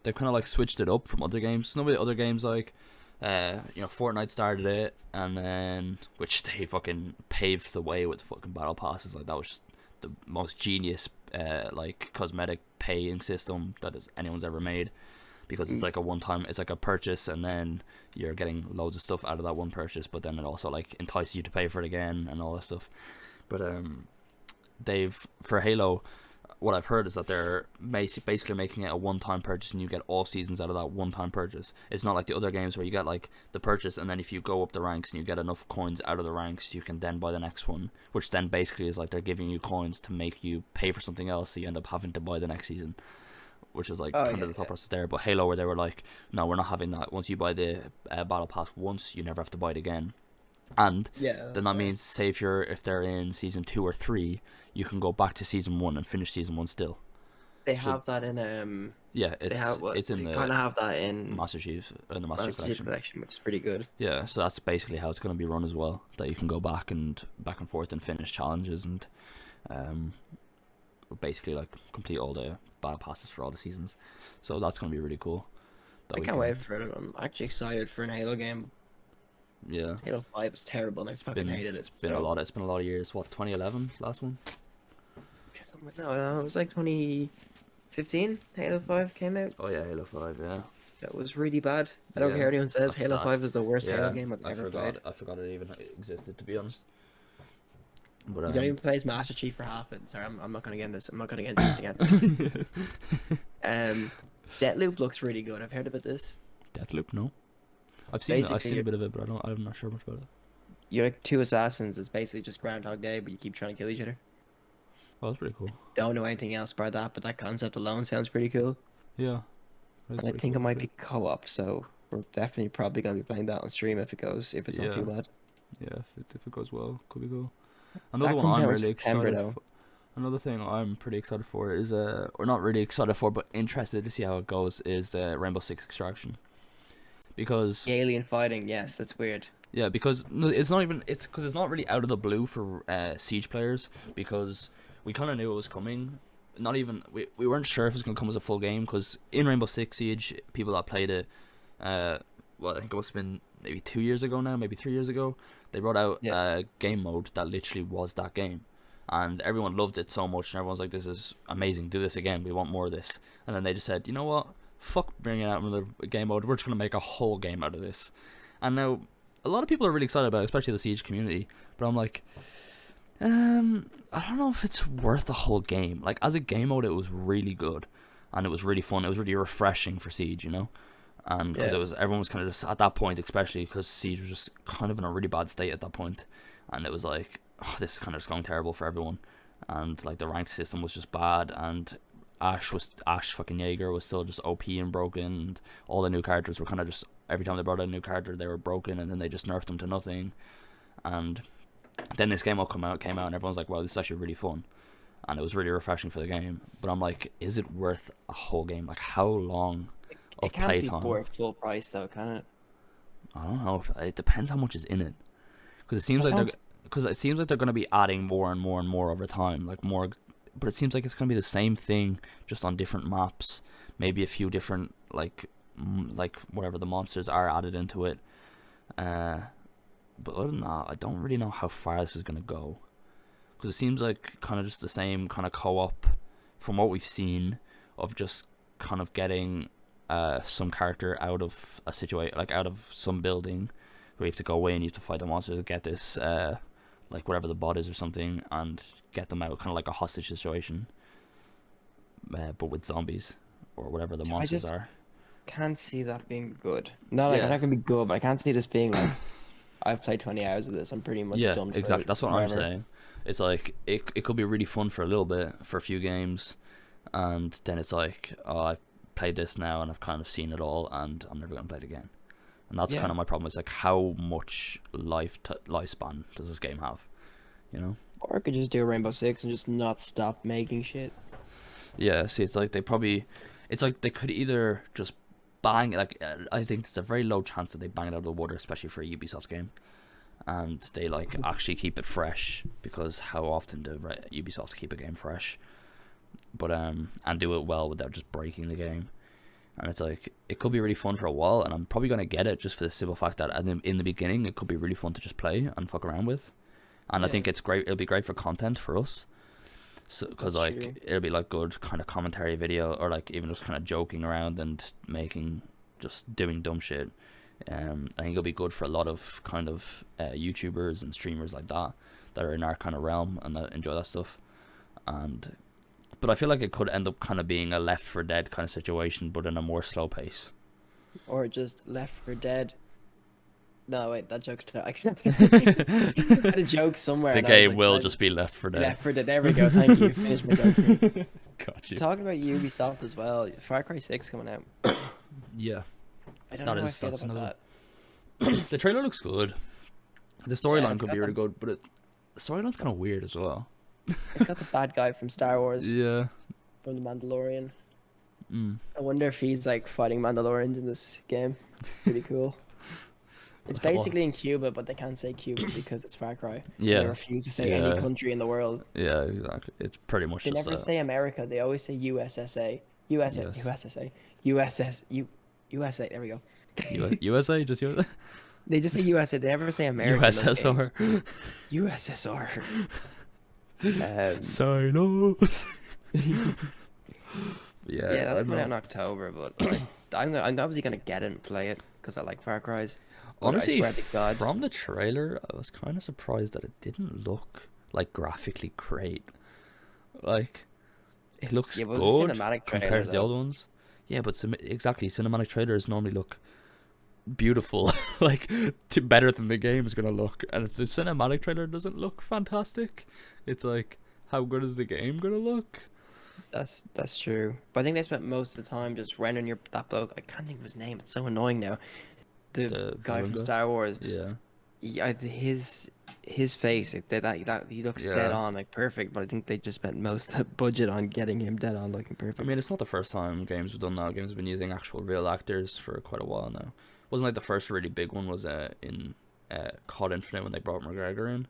They've kind of like switched it up from other games. Nobody other games like, Fortnite started it, and then which they fucking paved the way with the fucking battle passes. Like that was just the most genius like cosmetic paying system that anyone's ever made, because it's Mm. like a one time. It's like a purchase, and then you're getting loads of stuff out of that one purchase. But then it also like entices you to pay for it again and all that stuff. But they've for Halo, what I've heard is that they're basically making it a one-time purchase, and you get all seasons out of that one-time purchase. It's not like the other games where you get like the purchase, and then if you go up the ranks and you get enough coins out of the ranks, you can then buy the next one, which then basically is like they're giving you coins to make you pay for something else, so you end up having to buy the next season, which is like Oh kind yeah, of the thought yeah. process there. But Halo, where they were like, no, we're not having that. Once you buy the battle pass once, you never have to buy it again. And Yeah, then that's that fair. means, say if they're in season 2 or 3, you can go back to season 1 and finish season 1 still. They So have that in yeah, they have what it's in they the kind of have that in Master Chief Master Chief Collection. Collection, which is pretty good. Yeah, so that's basically how it's going to be run as well. That you can go back and forth and finish challenges and um, basically like complete all the battle passes for all the seasons. So that's going to be really cool. That I we can't can, wait for it. I'm actually excited for an Halo game. yeah. Halo 5 is terrible, and I fucking hated it. It's been a So lot. It's been a lot of years. What, 2011 last one? no, it was like 2015. Halo 5 came out. Oh yeah, Halo 5. Yeah. That was really bad. I don't Yeah. care what anyone says. I Halo forgot. 5 is the worst Halo Yeah, game I've ever played. I forgot it even existed, to be honest. But You don't even play as Master Chief for half it. Sorry, I'm not gonna get into this. I'm not gonna get into this again. Deathloop looks really good. I've heard about this. Deathloop, no. I've Basically, seen a bit of it, but I'm not sure much about it. you're like two assassins. It's basically just Groundhog Day, but you keep trying to kill each other. Well, that's pretty cool. Don't know anything else about that, but that concept alone sounds pretty cool. Yeah, that's And I pretty think cool, it might actually. be co-op, so we're definitely probably gonna be playing that on stream if it's not Yeah, too bad. yeah. If it goes well, could be cool. Another That one comes I'm out in really September excited. though. Another thing I'm pretty excited for is or not really excited for, but interested to see how it goes is Rainbow Six Extraction. Because The alien fighting, yes, that's weird. yeah, because no, it's not even it's not really out of the blue for Siege players because we kind of knew it was coming. Not even we weren't sure if it was gonna come as a full game because in Rainbow Six Siege, people that played it, well, I think it must have been maybe 2 years ago now, maybe 3 years ago, they brought out Yeah. a game mode that literally was that game, and everyone loved it so much, and everyone's like, "This is amazing! Do this again. We want more of this." And then they just said, "You know what? Fuck bringing out another game mode. We're just gonna make a whole game out of this." And now a lot of people are really excited about it, especially the Siege community. But I'm like, I don't know if it's worth the whole game. Like as a game mode, it was really good, and it was really fun. It was really refreshing for Siege, you know, and because Yeah. everyone was kind of just at that point, especially because Siege was just kind of in a really bad state at that point, and it was like, oh, this is kind of just going terrible for everyone, and like the rank system was just bad, and Ash fucking Jaeger was still just OP and broken, and all the new characters were kind of just every time they brought out a new character they were broken, and then they just nerfed them to nothing, and then this game came out, and everyone's like, wow, this is actually really fun. And it was really refreshing for the game. But I'm like, is it worth a whole game? Like, how long It of can't be playtime? worth full price though, can it? I don't know. It depends how much is in it. Because it 'Cause seems I like don't. they're going to be adding more and more and more over time. Like, more. But it seems like it's going to be the same thing, just on different maps. Maybe a few different, like whatever the monsters are added into it. But other than that, I don't really know how far this is going to go. Because it seems like kind of just the same kind of co-op from what we've seen of just kind of getting some character out of a situation, like out of some building where you have to go away and you have to fight the monsters and get this, like whatever the bot is or something, and get them out, kind of like a hostage situation, but with zombies or whatever the I monsters just are. can't see that being good. No, like, I'm Yeah, not gonna be good, but I can't see this being like I've played 20 hours of this. I'm pretty much yeah, done for exactly. That's what I'm forever. saying. It's like it could be really fun for a little bit, for a few games, and then it's like, oh, I've played this now and I've kind of seen it all, and I'm never gonna play it again. And that's kind Yeah. of my problem. It's like, how much lifespan does this game have? You know? Or I could just do a Rainbow Six and just not stop making shit. Yeah. See, it's like it's like they could either just bang, like I think it's a very low chance that they bang it out of the water, especially for a Ubisoft game, and they like actually keep it fresh, because how often do Ubisoft keep a game fresh? But and do it well without just breaking the game. And it's like, it could be really fun for a while, and I'm probably gonna get it just for the simple fact that in the beginning it could be really fun to just play and fuck around with, and I Yeah, think it's great. It'll be great for content for us, so because that's true. like it'll be like good kind of commentary video, or like even just kind of joking around and just doing dumb shit. I think it'll be good for a lot of kind of YouTubers and streamers like that are in our kind of realm and that enjoy that stuff, and but I feel like it could end up kind of being a Left 4 Dead kind of situation, but in a more slow pace. Or just Left 4 Dead. No, wait, that joke's too. I had a joke somewhere The and I was game like, will just be Left 4 Dead. Left 4 Dead. There we go. Thank you. Finished my joke for me. Got you. Talking about Ubisoft as well, Far Cry 6 coming out. Yeah, I don't know how I feel that's about another. that. The trailer looks good. The Yeah, storyline it's could got be really the good, but the storyline's kind of weird as well. it's got the bad guy from Star Wars, Yeah. from The Mandalorian. Mm. I wonder if he's like fighting Mandalorians in this game. Pretty cool. It's Well, basically in Cuba, but they can't say Cuba because it's Far Cry. They yeah. refuse to say any Yeah. country in the world. Yeah. Exactly. It's pretty much They just never say America. They always say USSA. USA. US. USSA. USS. USA. There we go. USA. Just USA. They just say USA. They never say America. in those USSR. games. USSR. Silo. Yeah, Yeah. that's I coming out know. in October, but like, I'm obviously gonna get it and play it because I like Far Cry's. But I Honestly, swear to God, from the trailer, I was kind of surprised that it didn't look like graphically great. Like it looks Yeah, but it was a good cinematic trailer compared to the though. old ones. Yeah, but exactly, cinematic trailers normally look beautiful, like better than the game is gonna look. And if the cinematic trailer doesn't look fantastic, it's like, how good is the game gonna look? That's true. But I think they spent most of the time just rendering your that bloke. I can't think of his name. It's so annoying now. The The guy villain from guy. Star Wars. Yeah, Yeah, his face, like, that he looks dead yeah. on, like perfect. But I think they just spent most of the budget on getting him dead on looking I mean, perfect. it's not the first time games have done that. Games have been using actual real actors for quite a while now. Wasn't like the first really big one was in COD Infinite when they brought McGregor in.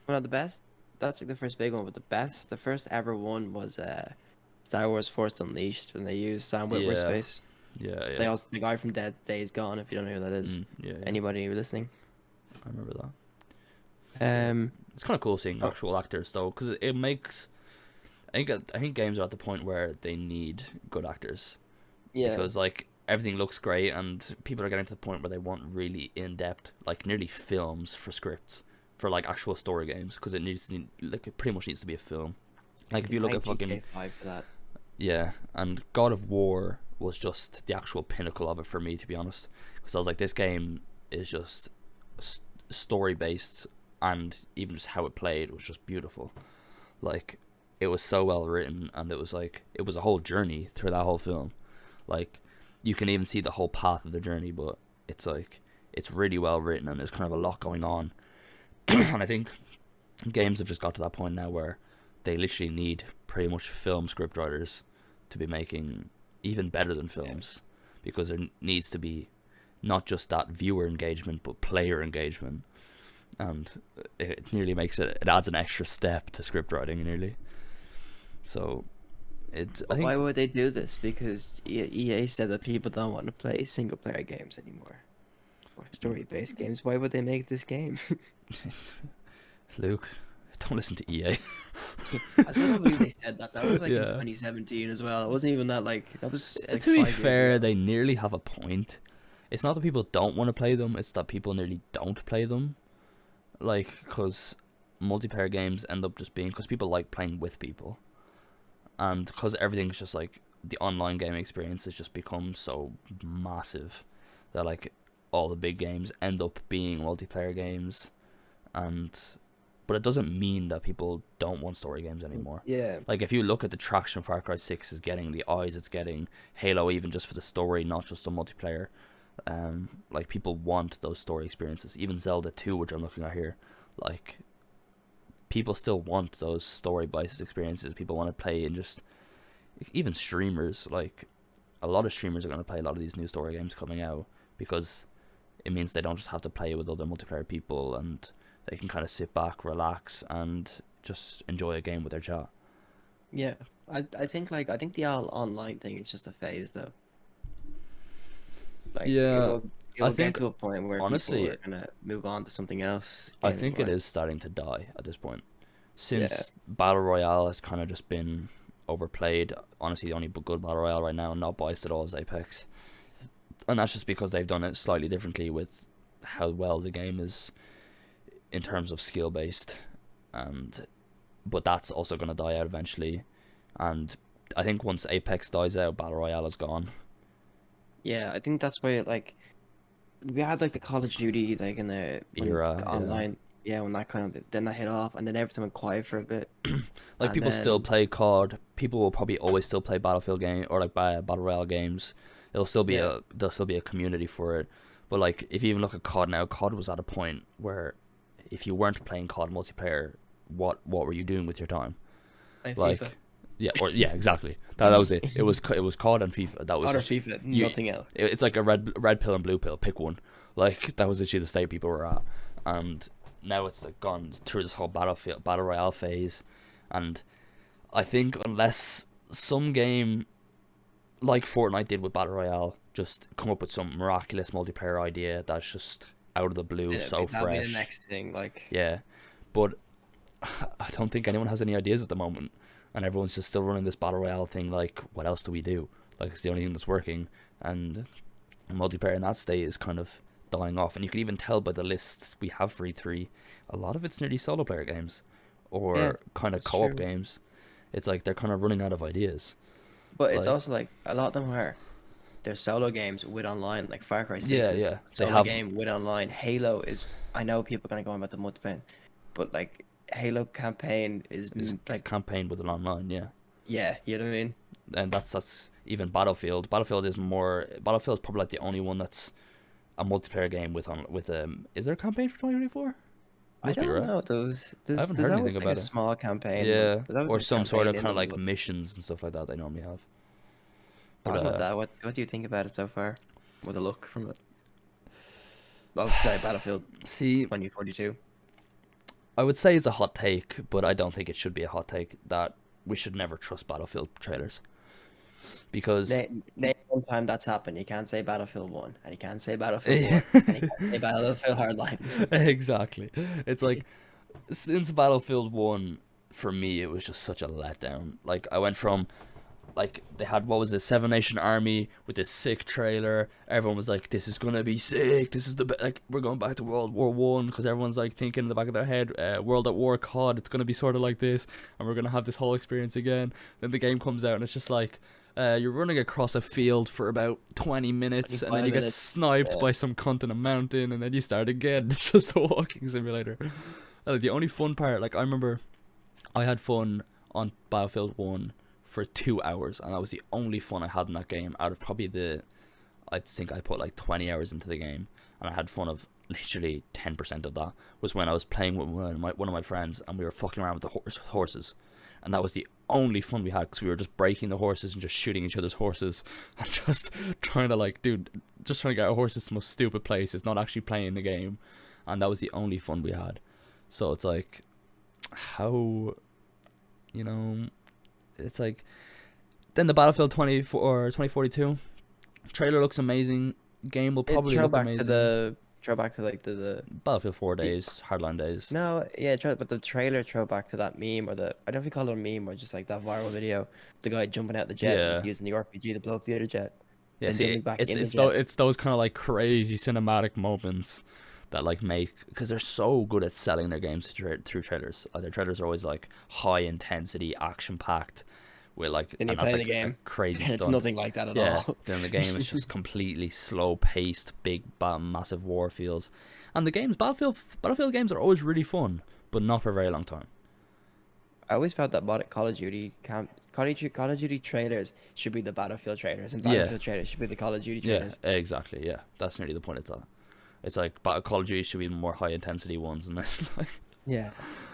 Well, the best. That's like the first big one, but the first ever one was Star Wars Force Unleashed when they used Sam Witwer's Yeah, face. yeah, They yeah. also the guy from Dead Days Gone. If you don't know who that is, Yeah, yeah. anybody listening. I remember that. Um. It's kind of cool seeing Oh, actual actors though, because it makes. I think games are at the point where they need good actors yeah. because like everything looks great and people are getting to the point where they want really in depth, like nearly films for scripts for like actual story games because it pretty much needs to be a film. Like if you look Thank at fucking GTA 5 for that. yeah, and God of War was just the actual pinnacle of it for me, to be honest. Because I was like, this game is just story based, and even just how it played was just beautiful. Like, it was so well written, and it was a whole journey through that whole film. Like, you can even see the whole path of the journey, but it's like it's really well written, and there's kind of a lot going on. And I think games have just got to that point now where they literally need pretty much film scriptwriters to be making even better than Yeah. films because there needs to be not just that viewer engagement but player engagement, and it nearly makes it adds an extra step to script writing nearly. So I But why think would they do this? Because EA said that people don't want to play single player games anymore or story based games. Why would they make this game? Luke, don't listen to EA. I still don't believe they said that. That was like in Yeah. 2017 as well. It wasn't even that like that was like To be 5 years fair, ago. they nearly have a point. It's not that people don't want to play them; it's that people nearly don't play them. Like, because multiplayer games end up just being because people like playing with people, and because everything's just like the online gaming experience has just become so massive that like all the big games end up being multiplayer games, and but it doesn't mean that people don't want story games anymore. Yeah. Like if you look at the traction Far Cry 6 is getting, the eyes it's getting, Halo even just for the story, not just the multiplayer. Like people want those story experiences. Even Zelda 2, which I'm looking at here, like people still want those story based experiences. People want to play and just even streamers, like a lot of streamers are going to play a lot of these new story games coming out because it means they don't just have to play with other multiplayer people and they can kind of sit back, relax, and just enjoy a game with their chat. Yeah. I think the all online thing is just a phase though. Like Yeah, it I will get think to a point where people honestly, are gonna move on to something else I gaming think it wise. is starting to die at this point. Yeah. Since Battle Royale has kind of just been overplayed. Honestly, the only good Battle Royale right now, not biased at all, is Apex. And that's just because they've done it slightly differently with how well the game is in terms of skill based. And but that's also going to die out eventually. And I think once Apex dies out, Battle Royale is gone. Yeah, I think that's why like we had like the Call of Duty like in the when Era, yeah. online, yeah, when that kind of then that hit off and then everything went quiet for a bit Like and people still then play COD. People will probably always still play Battlefield game or like Battle Royale games. yeah, There'll still be a community for it. But like if you even look at COD now, COD was at a point where if you weren't playing COD multiplayer, what were you doing with your time? like FIFA. Like yeah, or yeah, exactly. That was it. It was COD and FIFA. That was COD or just FIFA, you. nothing else. It's like a red pill and blue pill. Pick one. Like that was actually the state people were at, and now it's like gone through this whole battle royale phase, and I think unless some game like Fortnite did with battle royale just come up with some miraculous multiplayer idea that's just out of the blue, so That'll be the fresh, next thing. Like yeah. But I don't think anyone has any ideas at the moment, and everyone's just still running this battle royale thing. Like, what else do we do? Like, it's the only thing that's working, and multiplayer in that state is kind of dying off. And you can even tell by the list we have for E3, a lot of it's nearly solo player games, Yeah, or kind of that's co-op true. games, it's like they're kind of running out of ideas. But it's Like, also like a lot of them are they're solo games with online. Like Far Cry 6 yeah, is yeah, they solo have game with online. Halo is I know people are gonna go on about the multiplayer, but like Halo campaign is is a like campaign with an online, yeah, yeah, you know what I mean? and that's even Battlefield. Battlefield is more. Battlefield is probably like the only one that's a multiplayer game with on with. Is there a campaign for 2024? I Must be, don't right? know. Those I haven't there's heard always anything like a about it. small campaign, but Yeah, there's always or a some sort campaign of in kind of them. like But missions and stuff like that they normally have. But talking about that, what do you think about it so far? What the look from it? Oh, sorry, Battlefield see, 2042. I would say it's a hot take, but I don't think it should be a hot take that we should never trust Battlefield trailers because Name one time that's happened. You can't say Battlefield 1, and you can't say Battlefield 4, and you can't say Battlefield Hardline. exactly. It's like since Battlefield 1 for me it was just such a letdown. Like I went from like they had what was it, Seven Nation Army with this sick trailer. Everyone was like, "This is gonna be sick. This is the like we're going back to World War I," because everyone's like thinking in the back of their head, World at War COD. It's gonna be sort of like this, and we're gonna have this whole experience again. Then the game comes out and it's just like. You're running across a field for about 20 minutes and then 25 you get minutes. sniped Yeah. by some cunt in a mountain and then you start again. It's just a walking simulator. The only fun part, like I remember I had fun on Battlefield 1 for 2 hours, and that was the only fun I had in that game out of probably I think I put like 20 hours into the game, and I had fun of literally 10% of that was when I was playing with one of my friends and we were fucking around with the horses. And that was the only fun we had because we were just breaking the horses and just shooting each other's horses and just trying to like, dude, just trying to get our horses to the most stupid places, not actually playing the game. And that was the only fun we had. So it's like, how, you know, it's like, then the Battlefield 24 or 2042 trailer looks amazing. Game will It probably look amazing. throw back to like Battlefield 4 the days, Hardline days. no, yeah, but the trailer throw back to that meme or the I don't know if you call it a meme or just like that viral video, the guy jumping out the jet and Yeah, using the RPG to blow up the other jet, yeah. then See, jumping back it's in the it's those jet. it's those kind of like crazy cinematic moments that like make because they're so good at selling their games through trailers. Their trailers are always like high intensity, action packed, with like, Then you and that's play the like a game, crazy and it's stunt. nothing like that at Yeah, all. then the game is just completely slow paced, big, massive war fields, and the games Battlefield games are always really fun, but not for a very long time. I always felt that Call of Duty trailers should be the Battlefield trailers, and Yeah, Battlefield trailers should be the Call of Duty yeah, trailers. exactly. Yeah, that's nearly the point. It's at. It's like Call of Duty should be more high intensity ones, and then like Yeah,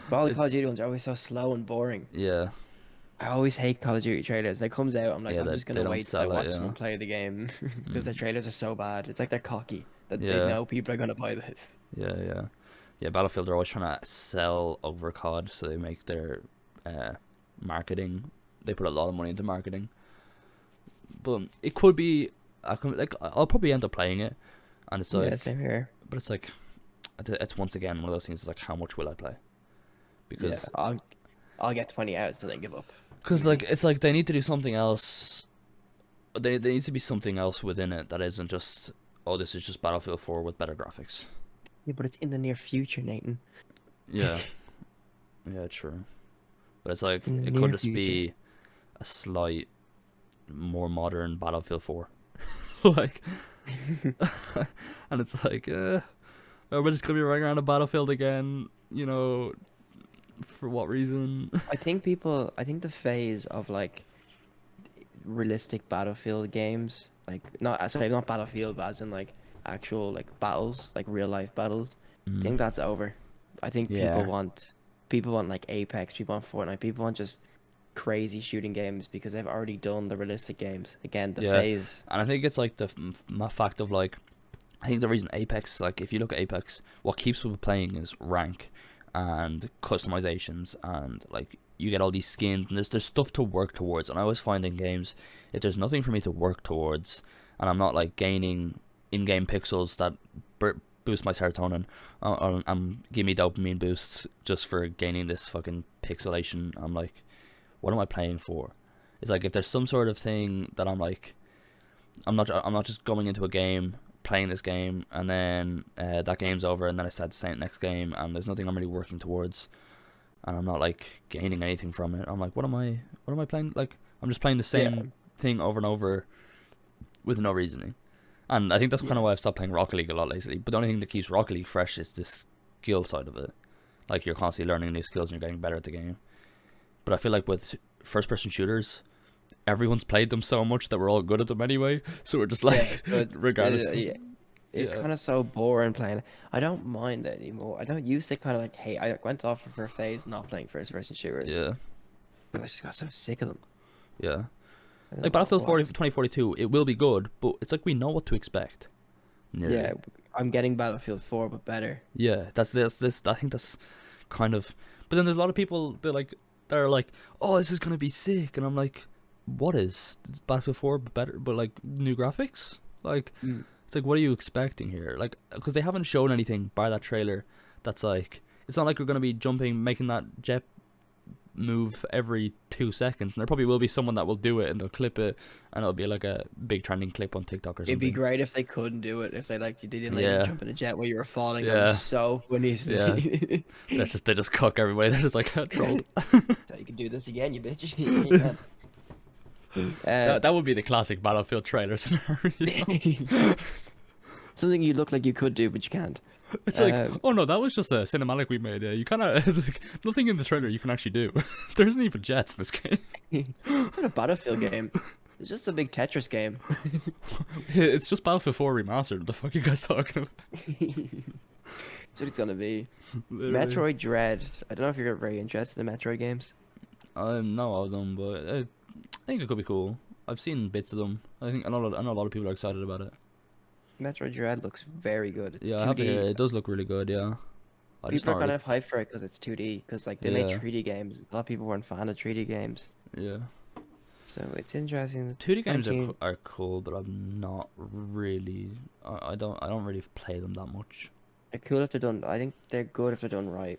but all the Call of it's Duty ones are always so slow and boring. yeah, I always hate Call of Duty trailers. When it comes out, I'm like, yeah, I'm that just they gonna don't wait till I sell it. watch Yeah, someone play the game because their mm, trailers are so bad. It's like they're cocky that they yeah, know people are gonna buy this. yeah, yeah, yeah. Battlefield are always trying to sell over COD, so they make their uh marketing. They put a lot of money into marketing, but it could be. I'll probably end up playing it, and it's Yeah, like, same here. but it's like, it's once again one of those things. It's like, how much will I play? Yeah, Because I'll get 20 hours till I give up. like Easy. it's like they need to do something else. There needs to be something else within it that isn't just, oh, this is just Battlefield 4 with better graphics. Yeah, but it's in the near future, Nathan. Yeah, yeah, true. But it's like In the it could near just future. be a slight more modern Battlefield 4. Like, and it's like, we're just gonna be running around a battlefield again. You know, for what reason? I think the phase of like realistic Battlefield games, like not Battlefield, but as in like actual like battles, like real life battles. I Mm. think that's over. I think Yeah, people want like Apex, people want Fortnite, people want just crazy shooting games because they've already done the realistic games. Again, the yeah, phase. and I think it's like the fact of like, I think the reason Apex, like, if you look at Apex, what keeps people playing is rank and customizations, and like you get all these skins, and there's stuff to work towards. And I always find in games, if there's nothing for me to work towards, and I'm not like gaining in-game pixels that boost my serotonin, give me dopamine boosts just for gaining this fucking pixelation, I'm like, what am I playing for? It's like, if there's some sort of thing that I'm like, I'm not just going into a game, playing this game, and then that game's over, and then I start the same next game, and there's nothing I'm really working towards. and I'm not like gaining anything from it. I'm like, what am I playing? Like, I'm just playing the Yeah, same thing over and over with no reasoning. And I think that's kind of yeah, why I've stopped playing Rocket League a lot lately. But the only thing that keeps Rocket League fresh is the skill side of it. Like, you're constantly learning new skills and you're getting better at the game. But I feel like with first person shooters, everyone's played them so much that we're all good at them anyway. So we're just yeah. like, So it's regardless. yeah, it's Yeah. kind of so boring playing it. I don't mind it anymore. I don't used to kind of like, hey, I went off for a phase not playing first person shooters Yeah. because I just got so sick of them. Yeah. I Like don't know Battlefield 40, what's. 2042, it will be good, but it's like we know what to expect. Yeah, Nearly. I'm getting Battlefield 4, but better. Yeah, that's this. I think that's kind of. But then there's a lot of people that are like, oh, this is gonna be sick, and I'm like, what is? It's Battlefield 4 but better, but like new graphics? Like, Mm. it's like, what are you expecting here? Like, because they haven't shown anything by that trailer. That's like, it's not like we're gonna be jumping, making that jet move every 2 seconds, and there probably will be someone that will do it and they'll clip it, and it'll be like a big trending clip on TikTok or It'd be something. great if they couldn't do it. If they didn't let you Yeah, jump in a jet while you were falling. That'd be yeah, so funny. yeah. They just cook everybody. They're just like trolled. So you can do this again, you bitch. Yeah, you can. That would be the classic Battlefield trailer scenario. Something you look like you could do, but you can't. It's like, Um, oh no, that was just a cinematic we made. You kind of like, nothing in the trailer you can actually do. There isn't even jets in this game. it's not a Battlefield game. It's just a big Tetris game. It's just Battlefield 4 remastered. What the fuck are you guys talking about? That's what it's gonna be. Literally. Metroid Dread. I don't know if you're very interested in Metroid games. No, of them, but I think it could be cool. I've seen bits of them. I know a lot of people are excited about it. Metroid Dread looks very good. It's Yeah, I have to hear 2D. it. It does look really good. Yeah, I just People not are kind really. of hyped for it because it's 2D. Because like they made Yeah, 3D games. A lot of people weren't fan of 3D games. yeah. So it's interesting. 2D I'm games keen. are cool, but I'm not really. I don't really play them that much. They're cool if they're done. I think they're good if they're done right.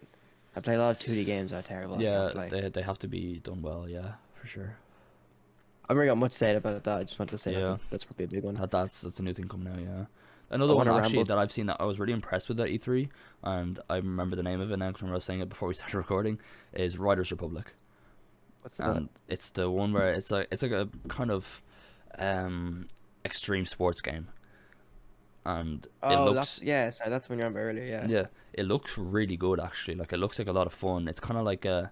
I play a lot of 2D games that are terrible. I can't Yeah, play. they have to be done well. Yeah, for sure. I've already got much to say about that. I just wanted to say Yeah, that's probably a big one. that's a new thing coming out. Yeah, I another one want to actually ramble. that I've seen that I was really impressed with at E3, and I remember the name of it now because I was saying it before we started recording. Is Riders Republic, What's that? and it's the one where it's like a kind of extreme sports game, and it Oh, looks. that's when you remember earlier. Yeah. Yeah, it looks really good actually. Like, it looks like a lot of fun. It's kind of like an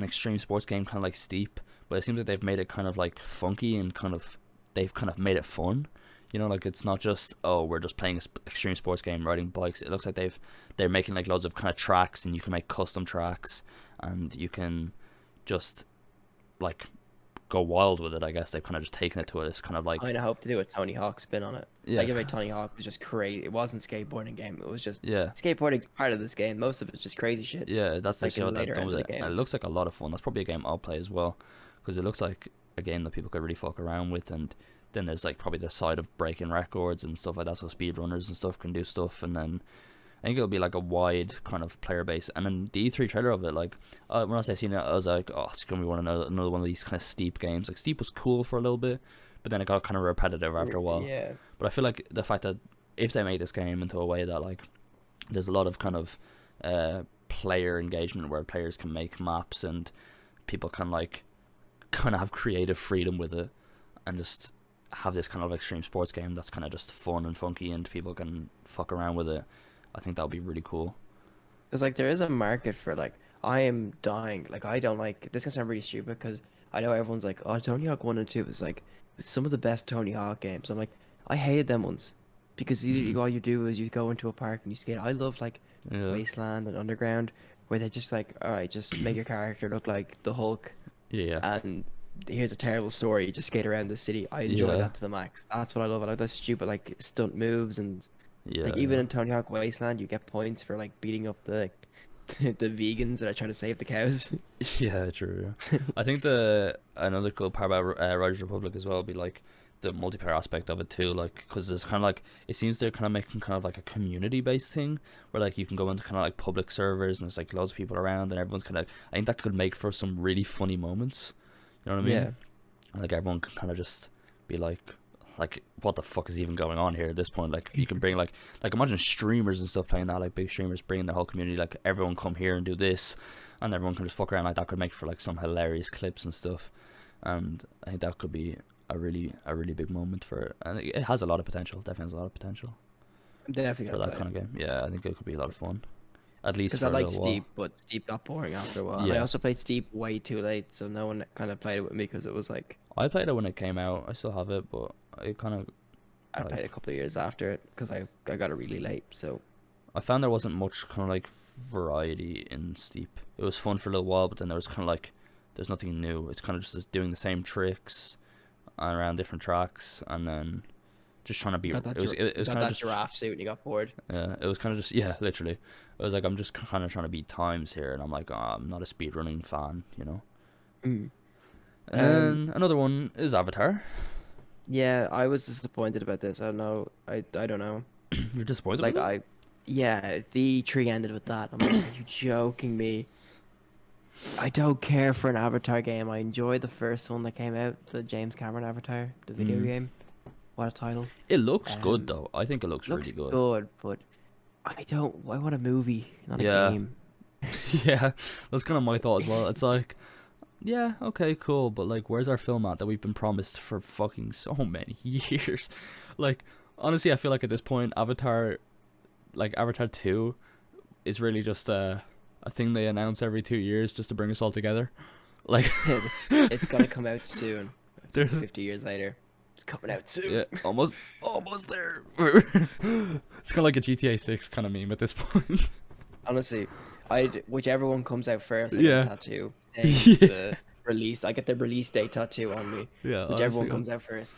extreme sports game, kind of like Steep, but it seems like they've made it kind of like funky and they've kind of made it fun. You know, like, it's not just, oh, we're just playing extreme sports game riding bikes. It looks like they're making like loads of kind of tracks, and you can make custom tracks, and you can just like go wild with it. I guess they've kind of just taken it to this kind of I like, kind of hope to do a Tony Hawk spin on it. yeah, Like, if Tony Hawk was just crazy. It wasn't skateboarding game. It was just yeah. skateboarding's part of this game. Most of it's just crazy shit. Yeah, that's Like actually in the what they've later done end with of the it, and it games. looks like a lot of fun. That's probably a game I'll play as well, because it looks like a game that people could really fuck around with. And then there's like probably the side of breaking records and stuff like that, so speedrunners and stuff can do stuff. And then I think it'll be like a wide kind of player base. And then the E3 trailer of it, like, when I seen it, I was like, oh, it's gonna be another one of these kind of Steep games. Like, Steep was cool for a little bit, but then it got kind of repetitive after a while. Yeah. But I feel like the fact that if they make this game into a way that like there's a lot of kind of player engagement where players can make maps and people can like kind of have creative freedom with it, and just have this kind of extreme sports game that's kind of just fun and funky and people can fuck around with it, I think that would be really cool. Because like there is a market for like I am dying. Like I don't like this. Can sound really stupid because I know everyone's like, oh, Tony Hawk 1 and 2 is like some of the best Tony Hawk games. I'm like, I hated them ones because Mm. all you do is you go into a park and you skate. I love like Yeah, Wasteland and Underground where they just like, all right, just make your character look like the Hulk yeah, and here's a terrible story. Just skate around the city. I enjoy yeah, that to the max. That's what I love. I like those stupid like stunt moves and yeah, like even in Tony Hawk Wasteland, you get points for like beating up the the vegans that are trying to save the cows. yeah, true. I think the another cool part about Riders Republic as well would be like the multiplayer aspect of it too, like, because there's kind of like, it seems they're kind of making kind of like a community based thing where like you can go into kind of like public servers and there's like loads of people around and everyone's kind of, I think that could make for some really funny moments. You know what I Yeah, mean? Like, everyone can kind of just be like like what the fuck is even going on here at this point? Like you can bring like imagine streamers and stuff playing that, like big streamers bringing the whole community, like everyone come here and do this, and everyone can just fuck around. Like that could make for like some hilarious clips and stuff, and I think that could be a really big moment for it, and it has a lot of potential. Definitely has a lot of potential I'm definitely for gonna that play kind of game. Yeah, I think it could be a lot of fun, at least because I for a like little while. Steep, but Steep got boring after a while. And I Yeah, also played Steep way too late, so no one kind of played it with me because it was like I played it when it came out. I still have it, but I kind of I like played a couple of years after it because I got it really late. So I found there wasn't much kind of like variety in Steep. It was fun for a little while, but then there was kind of like there's nothing new. It's kind of just doing the same tricks around different tracks, and then just trying to be. got that It was got kind of that just giraffe suit and you got bored. yeah. It was kind of just yeah, literally. It was like I'm just kind of trying to beat times here, and I'm like I'm not a speedrunning fan, you know. Mm. And then another one is Avatar. Yeah, I was disappointed about this. I don't know. I don't know. You're disappointed with Like it? yeah, the tree ended with that. I'm like, are you joking me? I don't care for an Avatar game. I enjoyed the first one that came out, the James Cameron Avatar, the video Mm. game. What a title. It looks good Um, though. I think it looks looks really good. good, but I don't. I want a movie, not a Yeah, game. yeah. That's kind of my thought as well. It's like yeah, okay, cool, but like, where's our film at that we've been promised for fucking so many years? Like, honestly, I feel like at this point, Avatar 2 is really just a thing they announce every 2 years just to bring us all together. Like, It's gonna come out soon. It's like there- 50 years later. It's coming out soon. yeah, almost there. It's kind of like a GTA 6 kind of meme at this point. Honestly, whichever one comes out first, I get a Yeah. tattoo saying Yeah, the release. I get the release date tattoo on me. yeah, Whichever honestly, one comes out first.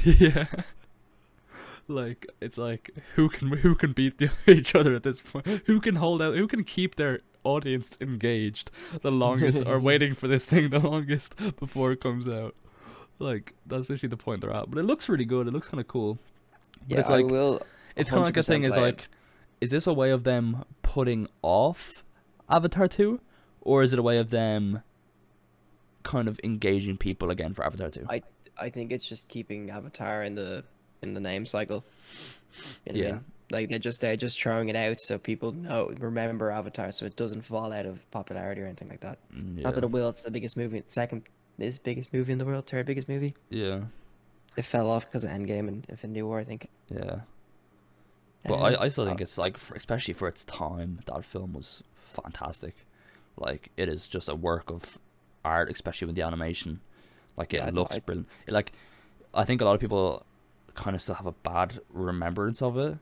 yeah. Like it's like who can beat each other at this point? Who can hold out? Who can keep their audience engaged the longest, or waiting for this thing the longest before it comes out? Like that's actually the point they're at. But it looks really good. It looks kind of cool. But Yeah, it's I like will it's kind of like a thing. 100% Is play it. like, is this a way of them putting off Avatar 2, or is it a way of them kind of engaging people again for Avatar 2? I think it's just keeping Avatar in the name cycle. You know what I Yeah, mean? Like they're just throwing it out so people remember Avatar so it doesn't fall out of popularity or anything like that. Not yeah, that it will, it's the biggest movie, second biggest movie in the world, third biggest movie. yeah, It fell off because of Endgame and Infinity War, I think. yeah. But Um, I still uh, think it's like, especially for its time, that film was fantastic. Like it is just a work of art, especially with the animation. Like yeah, it looks brilliant. Like I think a lot of people kind of still have a bad remembrance of it.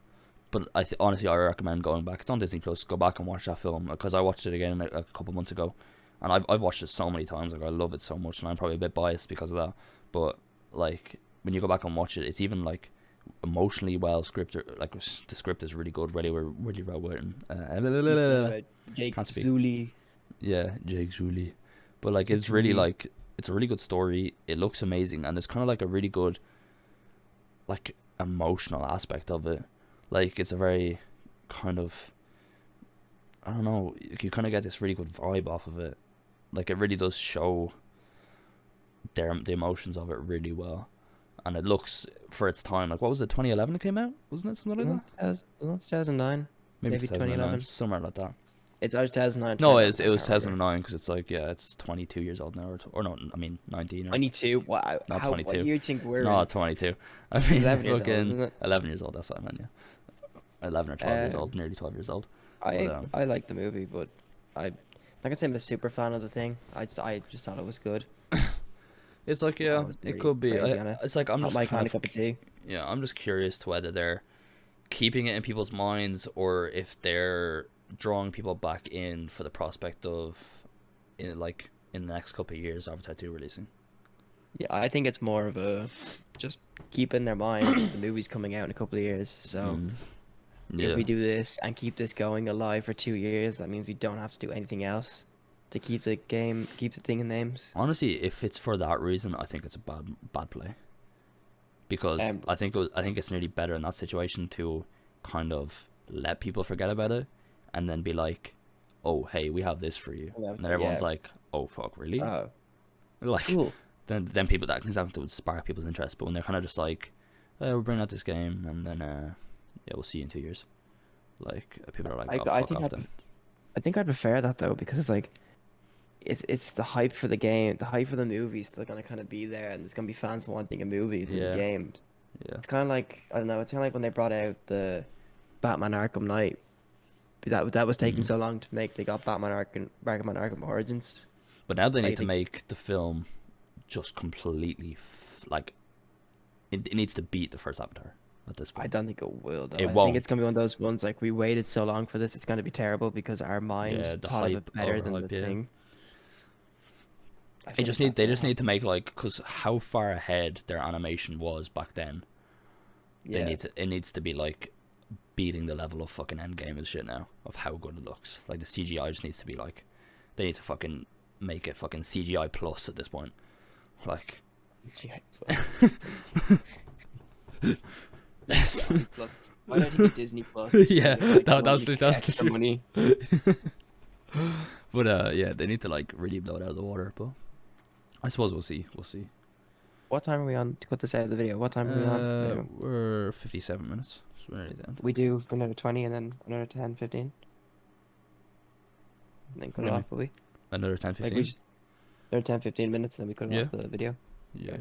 But honestly, I recommend going back. It's on Disney Plus. Go back and watch that film because I watched it again a couple months ago, and I've watched it so many times. Like I love it so much, and I'm probably a bit biased because of that. But like when you go back and watch it, it's even like emotionally well scripted. Like the script is really good, really well written. you said about Jake Can't speak. Sully. Yeah, Jake Sully. But like Jake it's really Sully. like it's a really good story. It looks amazing, and there's kind of like a really good like emotional aspect of it. Like it's a very kind of I don't know. You kind of get this really good vibe off of it. Like it really does show the emotions of it really well, and it looks for its time. Like what was it? 2011 it came out, wasn't it? Something like that. Was it 2009? Maybe Maybe 2009, 2011. somewhere like that. It's either 2009, No, 2011. it I was can't remember. 2009 because it's like yeah, it's 22 years old now, or no, I mean 19 or 22. Wow. not How? What 22. year do you think we're No, in? 22. I mean, 11 years old, fucking isn't it? 11 years old. That's what I meant. Yeah, 11 or 12 years old, Um, nearly 12 years old. But I like the movie, but I'm not gonna say I'm a super fan of the thing. I just thought it was good. it's like I yeah, was it pretty could be. crazy on it. It's like I'm Not just my kind kind of of cup of tea. yeah, I'm just curious to whether they're keeping it in people's minds or if they're drawing people back in for the prospect of in the next couple of years Avatar 2 releasing. Yeah, I think it's more of a just keep in their mind the movie's coming out in a couple of years. So Mm. if Yeah. we do this and keep this going alive for 2 years, that means we don't have to do anything else to keep keep the thing in names. Honestly, if it's for that reason, I think it's a bad play. Because Um, I think it's nearly better in that situation to kind of let people forget about it and then be like, "Oh, hey, we have this for you." And then everyone's yeah. like, "Oh, fuck, really?" Oh, Like cool. then people that would spark people's interest, but when they're kind of just like we're bringing out this game, and then yeah, we'll see you in 2 years. Like people are like, I oh I fuck think off I'd then. I think I'd prefer that though because it's like it's the hype for the game, the hype for the movie's still gonna kind of be there, and there's gonna be fans wanting a movie if there's a Yeah, game. yeah. It's kind of like I don't know. It's kind of like when they brought out the Batman Arkham Knight. That was taking Mm. so long to make. They got Batman Arkham Origins. But now they I need to think make the film just completely like it needs to beat the first Avatar at this I point. don't think it will though. It I think won't. it's gonna be one of those ones like we waited so long for this. It's gonna be terrible because our mind Yeah, the thought of hype, it better than the overhype. Yeah. thing. I It feel like just need that's they gonna just need happen. to make like because how far ahead their animation was back then. Yeah. It needs to be like beating the level of fucking Endgame and shit now of how good it looks. Like the CGI just needs to be like they need to fucking make it fucking CGI plus at this point. Like GI Plus. GI Plus. Why don't you get Disney Plus? yeah, that was Like that was extra literally. money. But yeah, they need to like really blow it out of the water. But I suppose we'll see. We'll see. What time are we on to put this out of the video? What time are we on? We're 57 minutes. So we're nearly done. We do another 20 and then another 10, 15. And then What cut do it you off, mean? will we? Another 10, Like we 15? just another 10, 15 minutes and then we cut it Yeah. off the video. Yeah.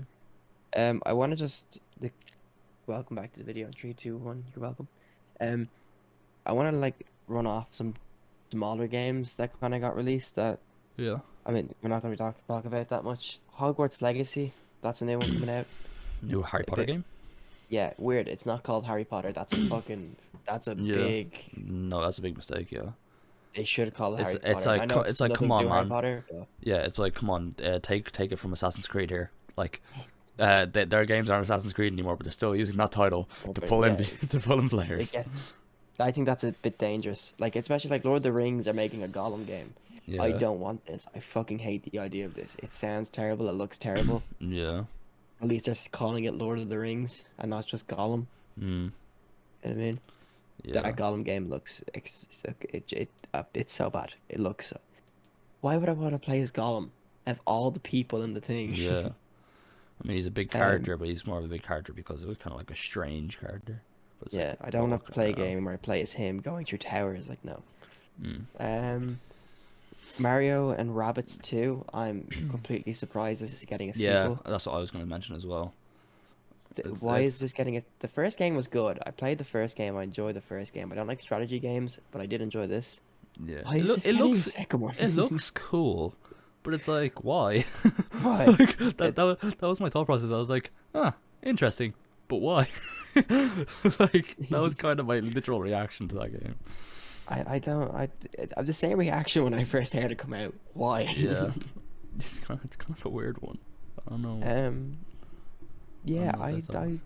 Okay. I want to just welcome back to the video. 3, 2, 1. You're welcome. Um, I want to like run off some smaller games that kind of got released that Yeah. I mean we're not going to talk about that much. Hogwarts Legacy, that's a new one coming out. New Harry A Potter bit game? yeah, weird. It's not called Harry Potter. That's a Yeah. big. No, that's a big mistake. Yeah. They should call it Harry It's Potter. I like know it's it's like come nothing to do on, with Harry man. Potter. But Yeah, it's like come on, take it from Assassin's Creed here. Like, their games aren't Assassin's Creed anymore, but they're still using that title oh, to but pull in yeah, to pull in it players. gets. I think that's a bit dangerous. Like especially like Lord of the Rings are making a Gollum game. I Yeah. don't want this. I fucking hate the idea of this. It sounds terrible. It looks terrible. Yeah. At least they're calling it Lord of the Rings and not just Gollum. Mm. You know what I mean? Yeah. That Gollum game looks it's so bad. It looks. Why would I want to play as Gollum? Of all the people in the thing. Yeah. I mean, he's a big Um, character, but he's more of a big character because it was kind of like a strange character. But it's like, yeah, I don't want fuck, to I play a don't know. game where I play as him going through towers. Like no. Mm. Um, Mario and Rabbids 2. I'm completely surprised this is getting a Yeah, sequel. that's what I was going to mention as well. Why is It's this getting a? The first game was good. I played the first game. I enjoyed the first game. I don't like strategy games, but I did enjoy this. yeah. Why is this getting a second one? It looks cool, but it's like why? Why? Like It, that was my thought process. I was like, ah, interesting, but why? Like that was kind of my literal reaction to that game. I don't. I'm the same reaction when I first heard it come out. Why? Yeah, it's kind of a weird one. I don't know. Um. I don't Yeah. know what that sounds.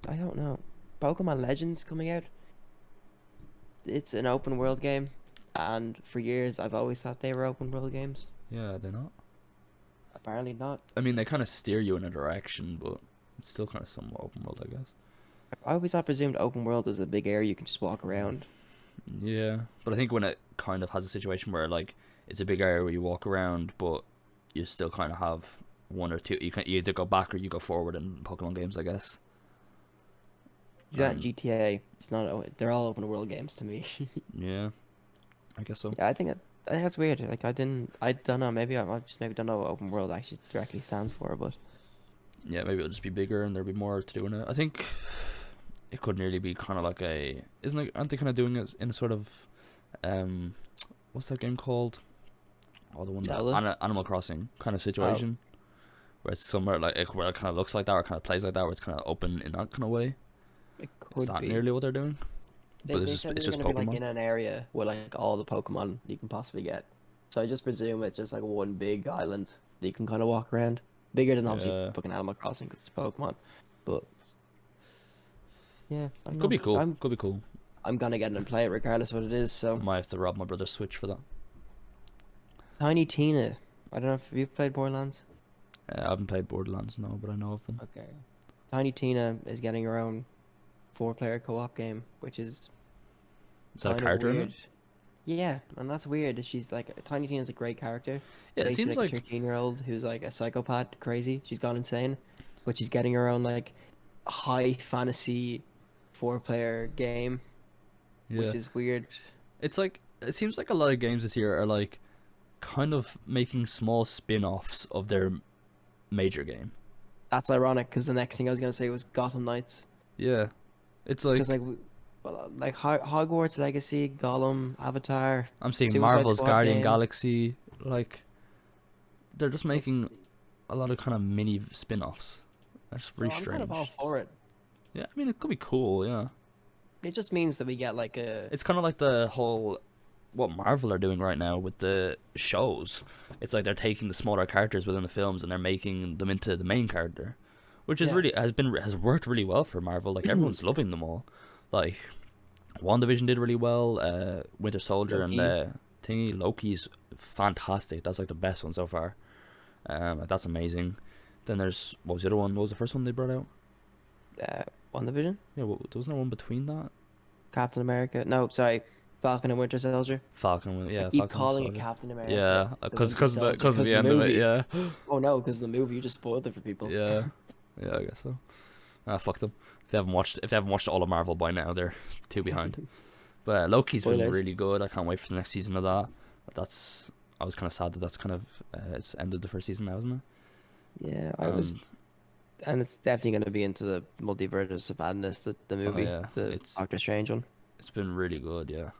I don't know. Pokemon Legends coming out. It's an open world game, and for years I've always thought they were open world games. Yeah, they're not. Apparently not. I mean, they kind of steer you in a direction, but it's still kind of somewhat open world, I guess. I always thought presumed open world is a big area you can just walk around. Yeah, but I think when it kind of has a situation where like it's a big area where you walk around, but you still kind of have one or two. You either go back or you go forward in Pokemon games, I guess. You do that in Um, GTA. It's not. They're all open world games to me. yeah, I guess so. Yeah, I think that's weird. Like I don't know. Maybe I just maybe don't know what open world actually directly stands for, but Yeah, maybe it'll just be bigger and there'll be more to do in it. I think it could nearly be kind of like aren't they kind of doing it in a sort of, what's that game called? Oh, the one that Zelda. Animal Crossing kind of Oh, situation, where it's somewhere like where it kind of looks like that, or kind of plays like that, where it's kind of open in that kind of way. it Is could that be. nearly what they're doing? But They said it's they're just gonna be like Pokemon. in an area with like all the Pokemon you can possibly get. So I just presume it's just like one big island that you can kind of walk around. Bigger than obviously Yeah, fucking Animal Crossing because it's Pokemon. But yeah, I don't could be know. cool. Could be cool. I'm gonna get in and play it regardless what it is. I So might have to rob my brother's Switch for that. Tiny Tina. I don't know if you've played Borderlands. I haven't played Borderlands, no, but I know of them. Okay. Tiny Tina is getting her own 4-player co-op game, which is Is that a kind of character in it? weird. Yeah, and that's weird. She's like Tiny Tina's a great character. It's Yeah, it basically seems like a like 13-year-old who's like a psychopath, crazy. She's gone insane, but she's getting her own like high fantasy 4-player game, Yeah, which is weird. it's like it seems like a lot of games this year are like kind of making small spin-offs of their major game. That's ironic because the next thing I was gonna say was Gotham Knights. Yeah, it's Because like well, like Hogwarts Legacy, Gollum, Avatar, I'm seeing Suicide Marvel's Squad Guardian game. Galaxy. Like they're just It's making a lot of kind of mini spin-offs. That's so really I'm kind of all strange. for it. Yeah, I mean it could be cool. Yeah, It just means that we get like a it's kind of like the whole what Marvel are doing right now with the shows. It's like they're taking the smaller characters within the films and they're making them into the main character, which is yeah. really has worked really well for Marvel. Like everyone's loving them all. Like WandaVision did really well. Winter Soldier and Loki, thingy Loki's fantastic. That's like the best one so far. That's amazing. Then there's what was the other one? What was the first one they brought out? uh, WandaVision, Yeah, wasn't there one between that? Captain America. No, sorry, Falcon and Winter Soldier. Falcon, I yeah, keep Falcon calling it Soldier. Captain America, Yeah, the Winter Soldier, because of because the the end of it. movie. Yeah, Oh no, because the movie you just spoiled it for people. yeah, yeah. I guess so. Ah, fuck them. If they haven't watched all of Marvel by now, they're too behind. But Loki's been Spoilers. really good. I can't wait for the next season of that. That's I was kind of sad that that's kind of it's ended the first season now, isn't it? Yeah, I was, and it's definitely going to be into the multiverse of madness, the Oh movie, yeah, the Doctor Strange one. it's been really good. Yeah,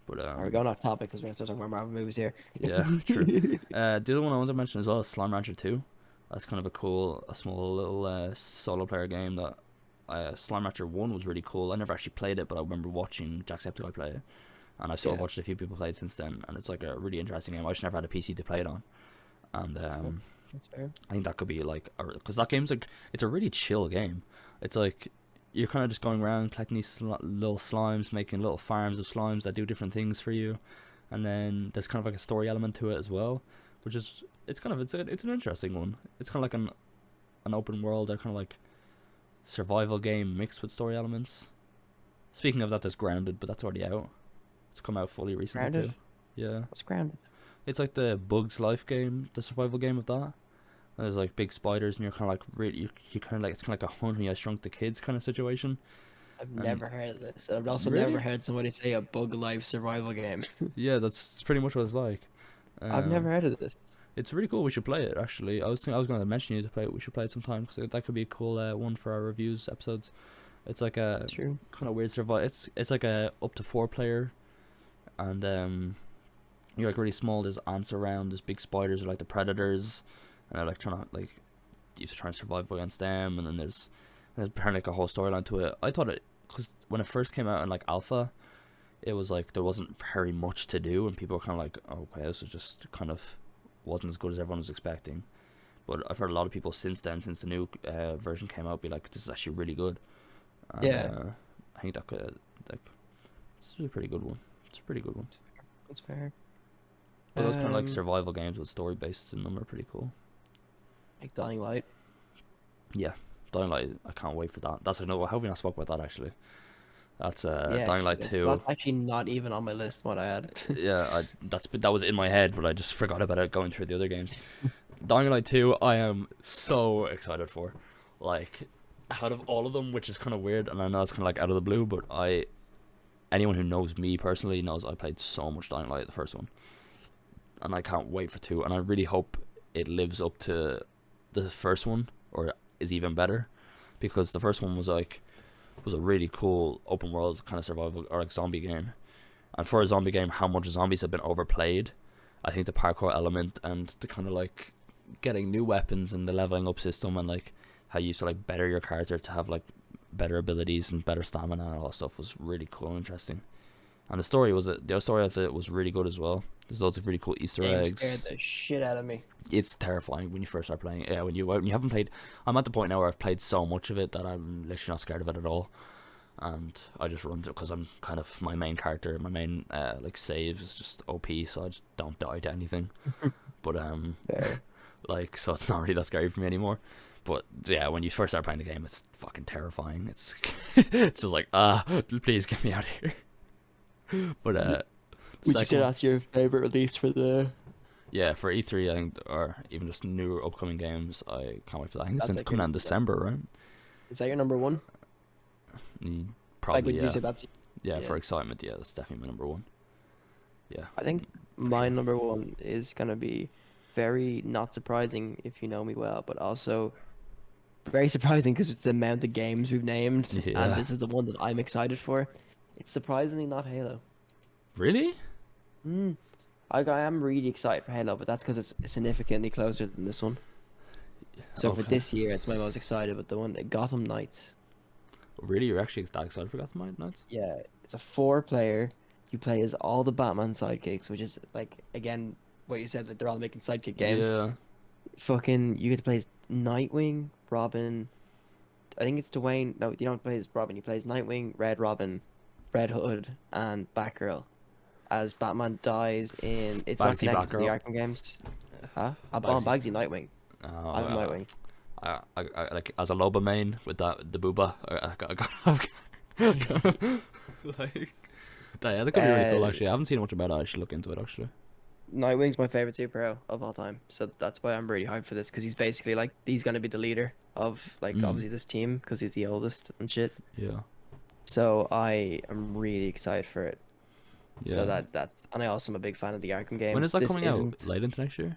but Are we going off topic because we're going to start talking about Marvel movies here? yeah, true. The other one I wanted to mention as well is Slime Rancher 2. That's kind of a small little solo player game that Slime Rancher 1 was really cool. I never actually played it, but I remember watching Jacksepticeye play it. And I've sort of Yeah, watched a few people play it since then, and it's like a really interesting game. I just never had a PC to play it on. And that's fair. That's fair. I think that could be like, because that game's like, it's a really chill game. It's like, you're kind of just going around collecting these little slimes, making little farms of slimes that do different things for you. And then there's kind of like a story element to it as well, which is, it's an interesting one. It's kind of like an open world, or kind of like survival game mixed with story elements. Speaking of that, there's Grounded, but that's already out. It's come out fully recently Grounded? too. Yeah, What's grounded? it's like the Bugs Life game, the survival game of that. And there's like big spiders, and you're kind of like really, you kind of like it's kind of like a Honey I Shrunk the Kids kind of situation. I've And never heard of this. I've also never really, heard somebody say a bug life survival game. yeah, that's pretty much what it's like. I've never Um, heard of this. it's really cool. We should play it actually. I was going to mention you to play it. We should play it sometime because that could be a cool one for our reviews episodes. It's like a True. kind of weird survival. It's like a up to 4 player, and you're like really small. There's ants around. There's big spiders, are like the predators, and they're like trying to like you have to try and survive against them. And then there's apparently like a whole storyline to it. I thought it because when it first came out in like alpha, it was like there wasn't very much to do, and people were kind of like, oh, okay, this is just kind of wasn't as good as everyone was expecting. But I've heard a lot of people since then, since the new version came out, be like, this is actually really good. And, Yeah, I think that could like this is a pretty good one. It's a pretty good one. that's fair. But those kind of like Um, survival games with story based in them are pretty cool. like Dying Light. Yeah, Dying Light. I can't wait for that. That's another. How have we not spoke about that actually? That's Yeah, Dying Light 2. that's actually not even on my list. What I had. Yeah, that was in my head, but I just forgot about it going through the other games. Dying Light 2, I am so excited for. Like, out of all of them, which is kind of weird, and I know it's kind of like out of the blue, but anyone who knows me personally knows I played so much Dying Light the first one, and I can't wait for 2, and I really hope it lives up to the first one or is even better, because the first one was a really cool open world kind of survival or like zombie game. And for a zombie game, how much zombies have been overplayed. I think the parkour element and the kind of like getting new weapons and the leveling up system and like how you used to like better your character to have like better abilities and better stamina and all that stuff was really cool and interesting. And the story of it was really good as well. There's loads of really cool Easter Game eggs. scared the shit out of me. It's terrifying when you first start playing. Yeah, when you haven't played, I'm at the point now where I've played so much of it that I'm literally not scared of it at all, and I just run through because I'm kind of my main character, my main like save is just OP, so I just don't die to anything. But Fair. like so it's not really that scary for me anymore. But yeah, when you first start playing the game, it's fucking terrifying. It's it's just like please get me out of here. But Would you say second, that's your favorite release for the? yeah, for E3, I think, or even just newer upcoming games, I can't wait for that. I think That's it's like coming your out in December, right? Is that your number one? Mm, Like, probably would you yeah. say that's? Yeah, Yeah. for excitement, yeah, that's definitely my number one. Yeah, I think for my sure. number one is gonna be very not surprising if you know me well, but also very surprising because it's the amount of games we've named, and Yeah. this is the one that I'm excited for. It's surprisingly not Halo. Really? Mm. I am really excited for Halo, but that's because it's significantly closer than this one. So for Okay. this year, it's my most excited, but the one Gotham Knights. Really, you're actually that excited for Gotham Knights? Yeah, it's a four-player. You play as all the Batman sidekicks, which is like again what you said that they're all making sidekick games. Yeah. Fucking, you get to play as Nightwing, Robin. I think it's Dwayne. No, you don't play as Robin. You play as Nightwing, Red Robin, Red Hood, and Batgirl. As Batman dies in, it's not Bagsy connected to the Batgirl. Arkham games. Huh? I'm Bagsy. Bagsy Nightwing. I'm Uh, Nightwing. like as a Loba main with that the booba. Like, yeah, that could be really cool. Uh, Actually, I haven't seen much about it. I should look into it actually. Nightwing's my favorite superhero of all time, so that's why I'm really hyped for this because he's basically like he's gonna be the leader of like Mm, obviously this team because he's the oldest and shit. yeah, So I am really excited for it. So yeah. that's and I also am a big fan of the Arkham When is games. that This coming out? isn't Late into next year?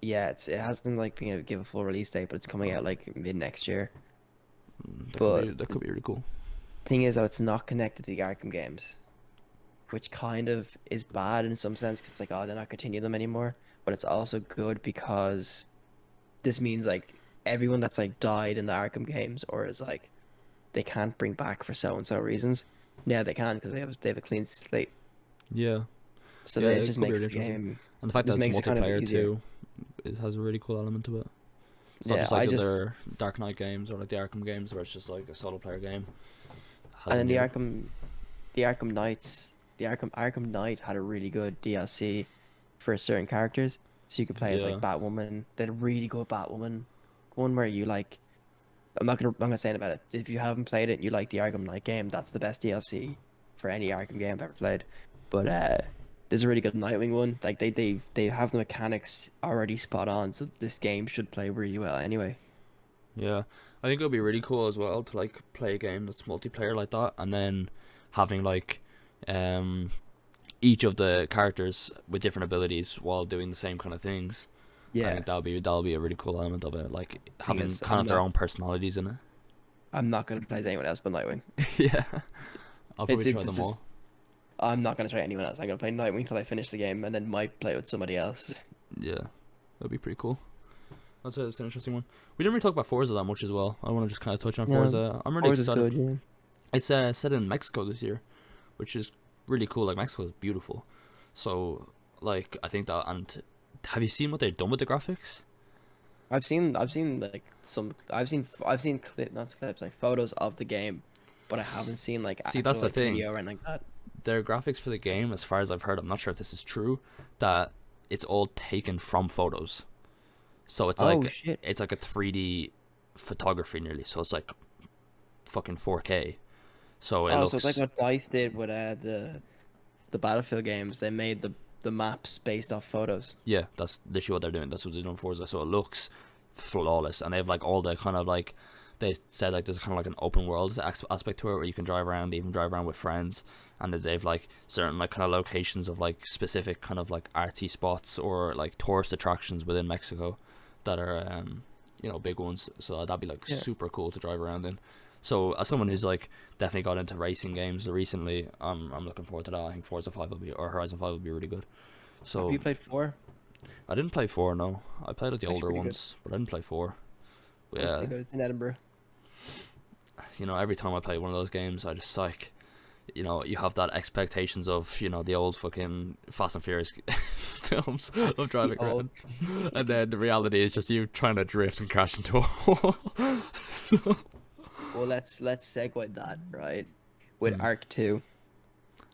yeah, it hasn't like been able to give a full release date, but it's coming out like mid next year. But That could be really cool. thing is though, it's not connected to the Arkham games, which kind of is bad in some sense 'cause it's like oh they're not continuing them anymore. But it's also good because this means like everyone that's like died in the Arkham games or is like they can't bring back for so and so reasons. Yeah, they can because they have a clean slate. Yeah, So yeah, then it it just could be makes really the interesting. game And the fact that just it's makes it kind of multiplayer easier. too, it has a really cool element to it. It's not Yeah, just like I the just other Dark Knight games or like the Arkham games where it's just like a solo player game. It has and a then new. The Arkham Knights, the Arkham Knight had a really good DLC for certain characters, so you could play as like Yeah, Batwoman. They had a really good Batwoman one where you like. I'm not saying about it. If you haven't played it, and you like the Arkham Knight game. That's the best DLC for any Arkham game I've ever played. But there's a really good Nightwing one. Like they have the mechanics already spot on, so this game should play really well anyway. yeah. I think it'll be really cool as well to like play a game that's multiplayer like that, and then having like, um, each of the characters with different abilities while doing the same kind of things. I Yeah. think that'll be a really cool element of it, like Thing having is, kind of their own personalities in it. I'm not gonna play as anyone else but Nightwing. Yeah, I'll probably It's try it's, them it's just all. I'm not gonna try anyone else. I'm gonna play Nightwing until I finish the game, and then might play with somebody else. Yeah, that'd be pretty cool. That's an interesting one. We didn't really talk about Forza that much as well. I want to just kind of touch on Yeah, Forza. I'm really Forza is excited. good. Yeah. It's set in Mexico this year, which is really cool. Like Mexico is beautiful, so like I think that. And have you seen what they've done with the graphics? I've seen like I've seen not clips, like photos of the game, but I haven't seen like See, that's actual the like thing. video or anything like that. Their graphics for the game, as far as I've heard, I'm not sure if this is true, that it's all taken from photos. So Oh shit! it's like a 3D photography nearly. So it's like fucking 4K. So it Oh, so it's like looks. what Dice did with the Battlefield games. They made the maps based off photos. Yeah, that's literally what they're doing. That's what they're doing for Forza. So it looks flawless, and they have like all the kind of like they said like there's kind of like an open world aspect to it where you can drive around, even drive around with friends, and that they've like certain like kind of locations of like specific kind of like artsy spots or like tourist attractions within Mexico that are big ones. So that'd be like Yeah. super cool to drive around in. So as someone who's like definitely got into racing games recently, I'm looking forward to that. I think Forza 5 will be or Horizon 5 will be really good. Have So you played 4? I didn't play 4, no. I played like the Actually, older pretty good. ones, but I didn't play 4. But Pretty yeah, good. It's in Edinburgh. every time I play one of those games, I just like, you have that expectations of, the old fucking Fast and Furious films of The driving old. around. And then the reality is just you trying to drift and crash into a wall. Well, let's segue that right with Hmm. Arc 2.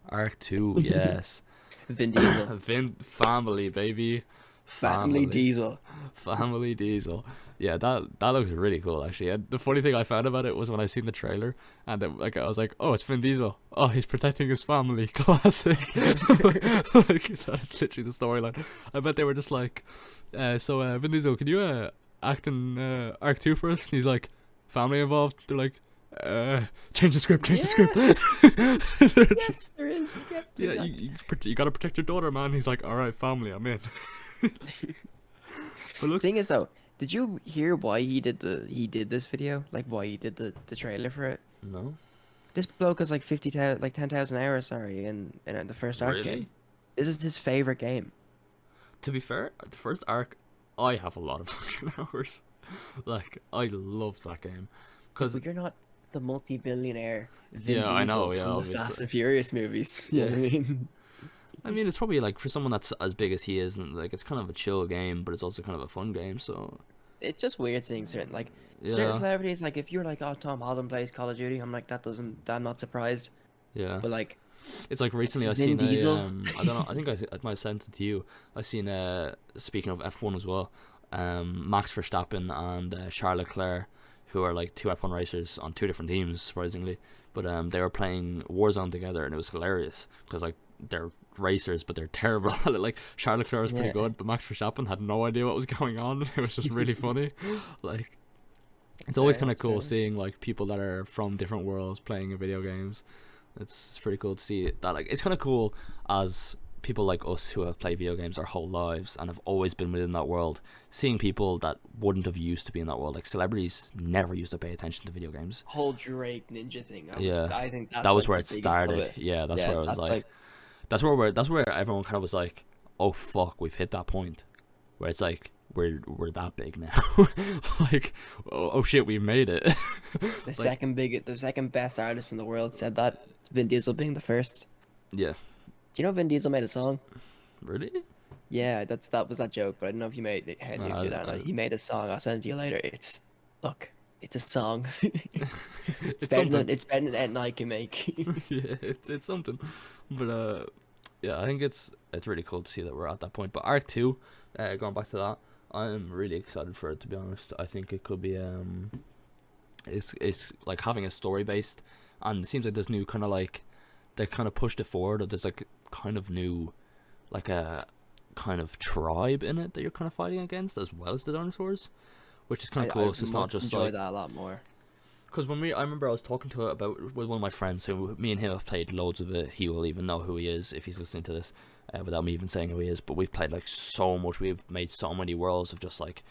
Arc 2, yes. Vin Diesel. Family, baby. Family Family. Diesel. Family Diesel. Yeah, that looks really cool actually. And the funny thing I found about it was when I seen the trailer and then, like I was like, oh, it's Vin Diesel. Oh, he's protecting his family. Classic. Like that's literally the storyline. I bet they were just like, Vin Diesel, can you act in Arc 2 for us? And he's like, family involved. They're like, change the script, change the Yeah. script. Yes, there is. Yeah, do Yeah, that. you gotta protect your daughter, man. He's like, all right, family, I'm in. But looks, Thing is though, did you hear why he did this video? Like why he did the trailer for it? no, This bloke has like 50,000, like 10,000 hours, sorry, in the first Ark really. game. This is his favorite game. To be fair, the first arc, I have a lot of fucking hours. Like, I love that game. Yeah, Cause but you're not the multi-billionaire Vin yeah, I know, Diesel yeah, from the Fast obviously. and Furious movies. You know Yeah. what I mean? I mean, it's probably like for someone that's as big as he is, and like it's kind of a chill game, but it's also kind of a fun game. So It's just weird seeing certain yeah, celebrities. Like if you're like, oh, Tom Holland plays Call of Duty, I'm like, that doesn't. I'm not surprised. yeah. But like It's like recently I Vin seen a Diesel, I don't know, I think I might have sent it to you. I seen speaking of F1 as well, Max Verstappen and Charles Leclerc, who are like two F1 racers on two different teams, surprisingly. But they were playing Warzone together, and it was hilarious because like they're racers, but they're terrible at it. Like Charles Leclerc was pretty yeah, good, but Max Verstappen had no idea what was going on. It was just really funny. Like it's it's always fair. kind of It's cool fair. seeing like people that are from different worlds playing in video games. It's pretty cool to see that. Like it's kind of cool as people like us who have played video games our whole lives and have always been within that world, seeing people that wouldn't have used to be in that world. Like celebrities never used to pay attention to video games. Whole Drake Ninja thing. Yeah, I think that that's was like where the it biggest of started. it. Yeah, that's Yeah, where I was that's like, like that's where everyone kind of was like, oh fuck, we've hit that point where it's like we're that big now. Like, oh shit, we made it. Like, the second best artist in the world said that. Vin Diesel being the first. yeah, Do you know Vin Diesel made a song? really. Yeah, that was that joke, but I don't know if you made it. How do you do that? Like, he made a song. I'll send it to you later. Look, it's a song. It's something. It's better than anything I can make. Yeah, it's something. But yeah, I think it's really cool to see that we're at that point. But Arc 2, going back to that, I'm really excited for it, to be honest. I think it could be it's like having a story based, and it seems like there's new kind of like they kind of pushed it forward. Or there's like kind of new, like a kind of tribe in it that you're kind of fighting against as well as the dinosaurs, which is kind of cool. So it's not just enjoy like that a lot more. because I remember I was talking to it about with one of my friends who me and him have played loads of it. He will even know who he is if he's listening to this, without me even saying who he is. But we've played like so much. We've made so many worlds of just like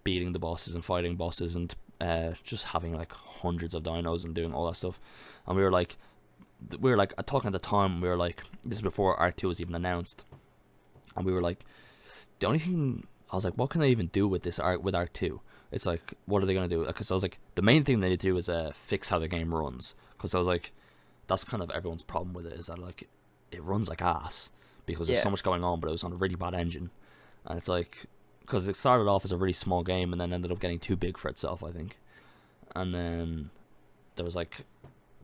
beating the bosses and fighting bosses and just having like hundreds of dinos and doing all that stuff. And we were like talking at the time. We were like, this is before Arc 2 was even announced, and we were like, the only thing I was like, what can I even do with this Arc with Arc 2? It's like, what are they gonna do? Because I was like, the main thing they need to do is fix how the game runs. Because I was like, that's kind of everyone's problem with it, is that like it runs like ass because there's Yeah, so much going on, but it was on a really bad engine, and it's like because it started off as a really small game and then ended up getting too big for itself, I think. And then there was like,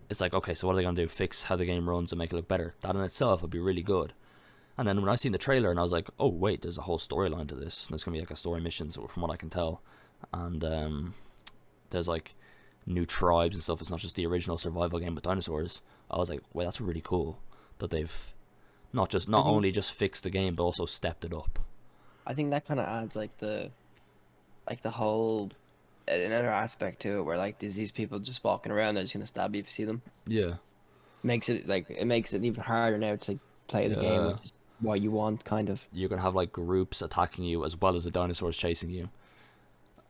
it's like, okay, so what are they gonna do? Fix how the game runs and make it look better? That in itself would be really good. And then when I seen the trailer and I was like, oh wait, there's a whole storyline to this. And there's gonna be like a story mission, so from what I can tell. And there's like new tribes and stuff. It's not just the original survival game with dinosaurs. I was like, wait, that's really cool that they've not I think only just fixed the game but also stepped it up. I think that kind of adds like the whole another aspect to it where like there's these people just walking around. They're just gonna stab you if you see them. Yeah, It makes it even harder now to play the game, yeah. which is what you want, kind of. You're gonna have like groups attacking you as well as the dinosaurs chasing you.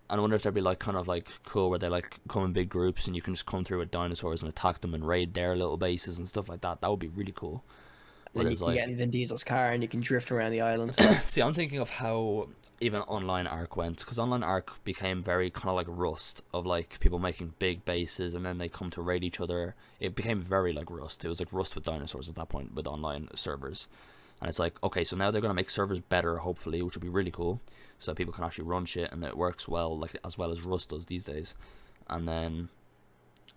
And I wonder if there'd be like kind of like cool where they like come in big groups and you can just come through with dinosaurs and attack them and raid their little bases and stuff like that. That would be really cool. And then you Whereas can get like, in Vin Diesel's car and you can drift around the island. see, I'm thinking of how even online Arc went, because online Arc became very kind of like Rust, of like people making big bases and then they come to raid each other. It became very like Rust. It was like Rust with dinosaurs at that point with online servers. And it's like, okay, so now they're gonna make servers better, hopefully, which would be really cool, so that people can actually run shit and it works well, like as well as Rust does these days. And then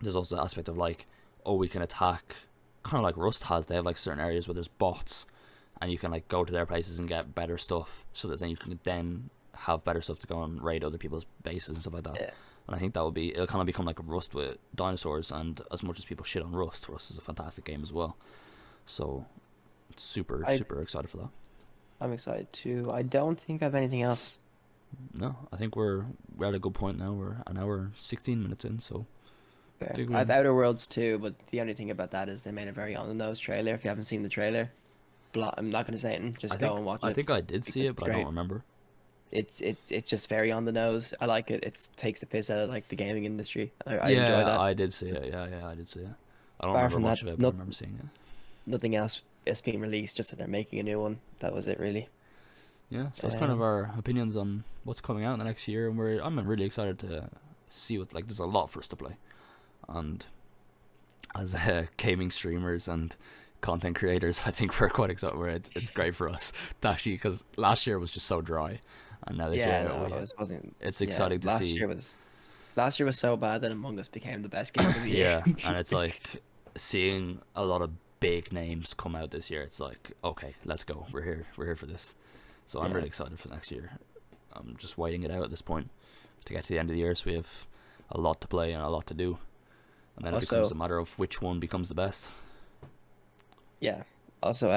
there's also the aspect of like, oh, we can attack, kind of like Rust has. They have like certain areas where there's bots, and you can like go to their places and get better stuff, so that then you can then have better stuff to go and raid other people's bases and stuff like that. Yeah. And I think that would be, it'll kind of become like a Rust with dinosaurs. And as much as people shit on Rust, Rust is a fantastic game as well. So super I super excited for that. I'm excited too. I don't think I have anything else. No, I think we're at a good point now. We're an hour 16 minutes in, so I Fair. think I have we're Outer Worlds too, but the only thing about that is they made a very on the nose trailer. If you haven't seen the trailer, I'm not going to say it. I Just go think and watch I it think I did see because it, it's but I don't great. remember. It's just very on the nose. I like it. It takes the piss out of like the gaming industry. I enjoy Yeah, that. I did see it. Yeah, I did see it. I don't Apart remember from that, much of it, but I not remember seeing it. nothing else is being released. Just that they're making a new one. That was it, really. Yeah, so that's kind of Um, our opinions on what's coming out in the next year, and I'm really excited to see what, like, there's a lot for us to play, and as gaming streamers and content creators, I think we're quite excited. It's great for us to actually, because last year was just so dry, and now this yeah, year no, it wasn't. it's Yeah, exciting to see. last year was so bad that Among Us became the best game of the year. Yeah, and it's like seeing a lot of big names come out this year. It's like, okay, let's go. We're here for this. So I'm Yeah. really excited for next year. I'm just waiting it out at this point to get to the end of the year, so we have a lot to play and a lot to do, and then it becomes Also, a matter of which one becomes the best. yeah. Also,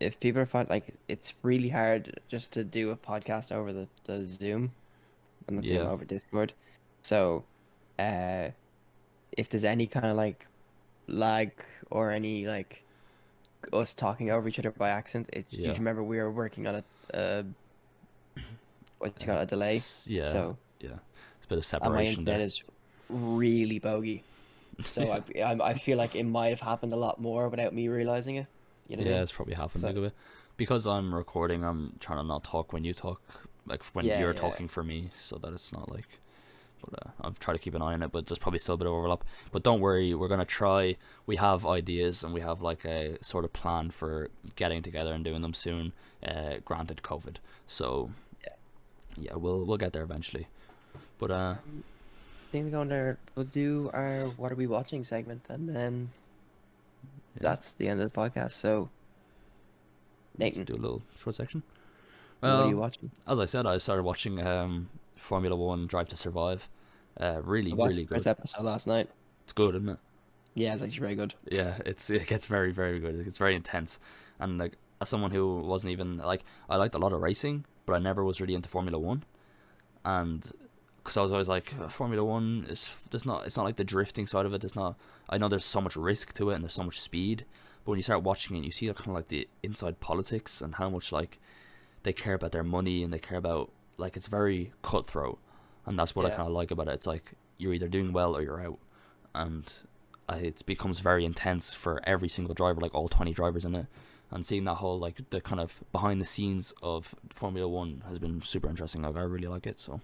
if people find like it's really hard just to do a podcast over the Zoom, and not Zoom Yeah, over Discord. So, uh, if there's any kind of like lag or any like us talking over each other by accident, you yeah, remember we were working on what you call a delay. yeah, So, yeah. It's a bit of and my separation internet there. is really bogey. So I feel like it might have happened a lot more without me realizing it. You know what I Yeah, mean? it's probably happened a So little bit because I'm recording. I'm trying to not talk when you talk, like when yeah, you're yeah. talking for me, so that it's not like. But I've tried to keep an eye on it, but there's probably still a bit of overlap. But don't worry, we're gonna try. We have ideas and we have like a sort of plan for getting together and doing them soon. Granted, COVID. So Yeah. yeah, we'll get there eventually. But Thing to go on there. We'll do our what are we watching segment, and then yeah, that's the end of the podcast. So, let's Nathan, do a little short section. what are you Well, watching? as I said, I started watching Formula One Drive to Survive. I Really, watched really the first good. episode last night. It's good, isn't it? Yeah, it's actually very good. Yeah, it gets very, very good. It gets very intense, and like as someone who wasn't even like, I liked a lot of racing, but I never was really into Formula One, and because I was always like, Formula One is there's not it's not like the drifting side of it. It's not. I know there's so much risk to it and there's so much speed, but when you start watching it, you see kind of like the inside politics and how much like they care about their money and they care about, like, it's very cutthroat, and that's what I Yeah, kind of like about it. It's like you're either doing well or you're out, and it becomes very intense for every single driver, like all 20 drivers in it. And seeing that whole, like, the kind of behind the scenes of Formula One has been super interesting. Like, I really like it. So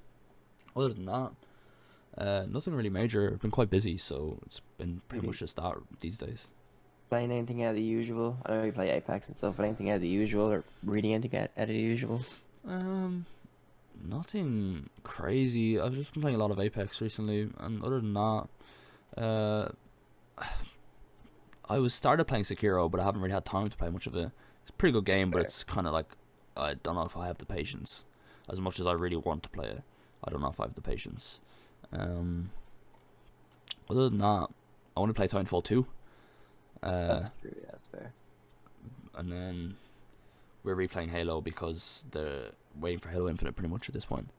other than that, nothing really major. I've been quite busy, so it's been pretty really much just that these days. playing anything out of the usual. I know you play Apex and stuff, but anything out of the usual or reading anything out of the usual. Um, Nothing crazy. I've just been playing a lot of Apex recently, and other than that, uh, I was started playing Sekiro, but I haven't really had time to play much of it. It's a pretty good game, but Fair. it's kind of like, I don't know if I have the patience. As much as I really want to play it, I don't know if I have the patience. Um, Other than that, I want to play Titanfall 2. Uh, That's true. Yeah, that's fair. and then we're replaying Halo because they're waiting for Halo Infinite pretty much at this point.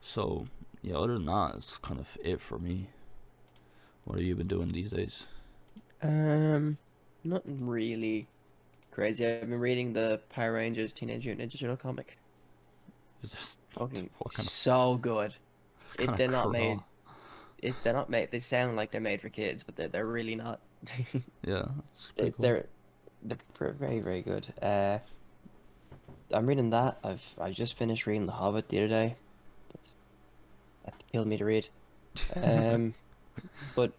So yeah, other than that, it's kind of it for me. What have you been doing these days? Um, Nothing really crazy. I've been reading the Power Rangers Teenage Mutant Ninja Turtle comic. Is this Fucking what so good. It kind of they're not craw? made. They're not made. They sound like they're made for kids, but they're really not. Yeah, it's They, pretty cool. they're they're very very good. I'm reading that. I just finished reading The Hobbit the other day. That's, that killed me to read. Um, but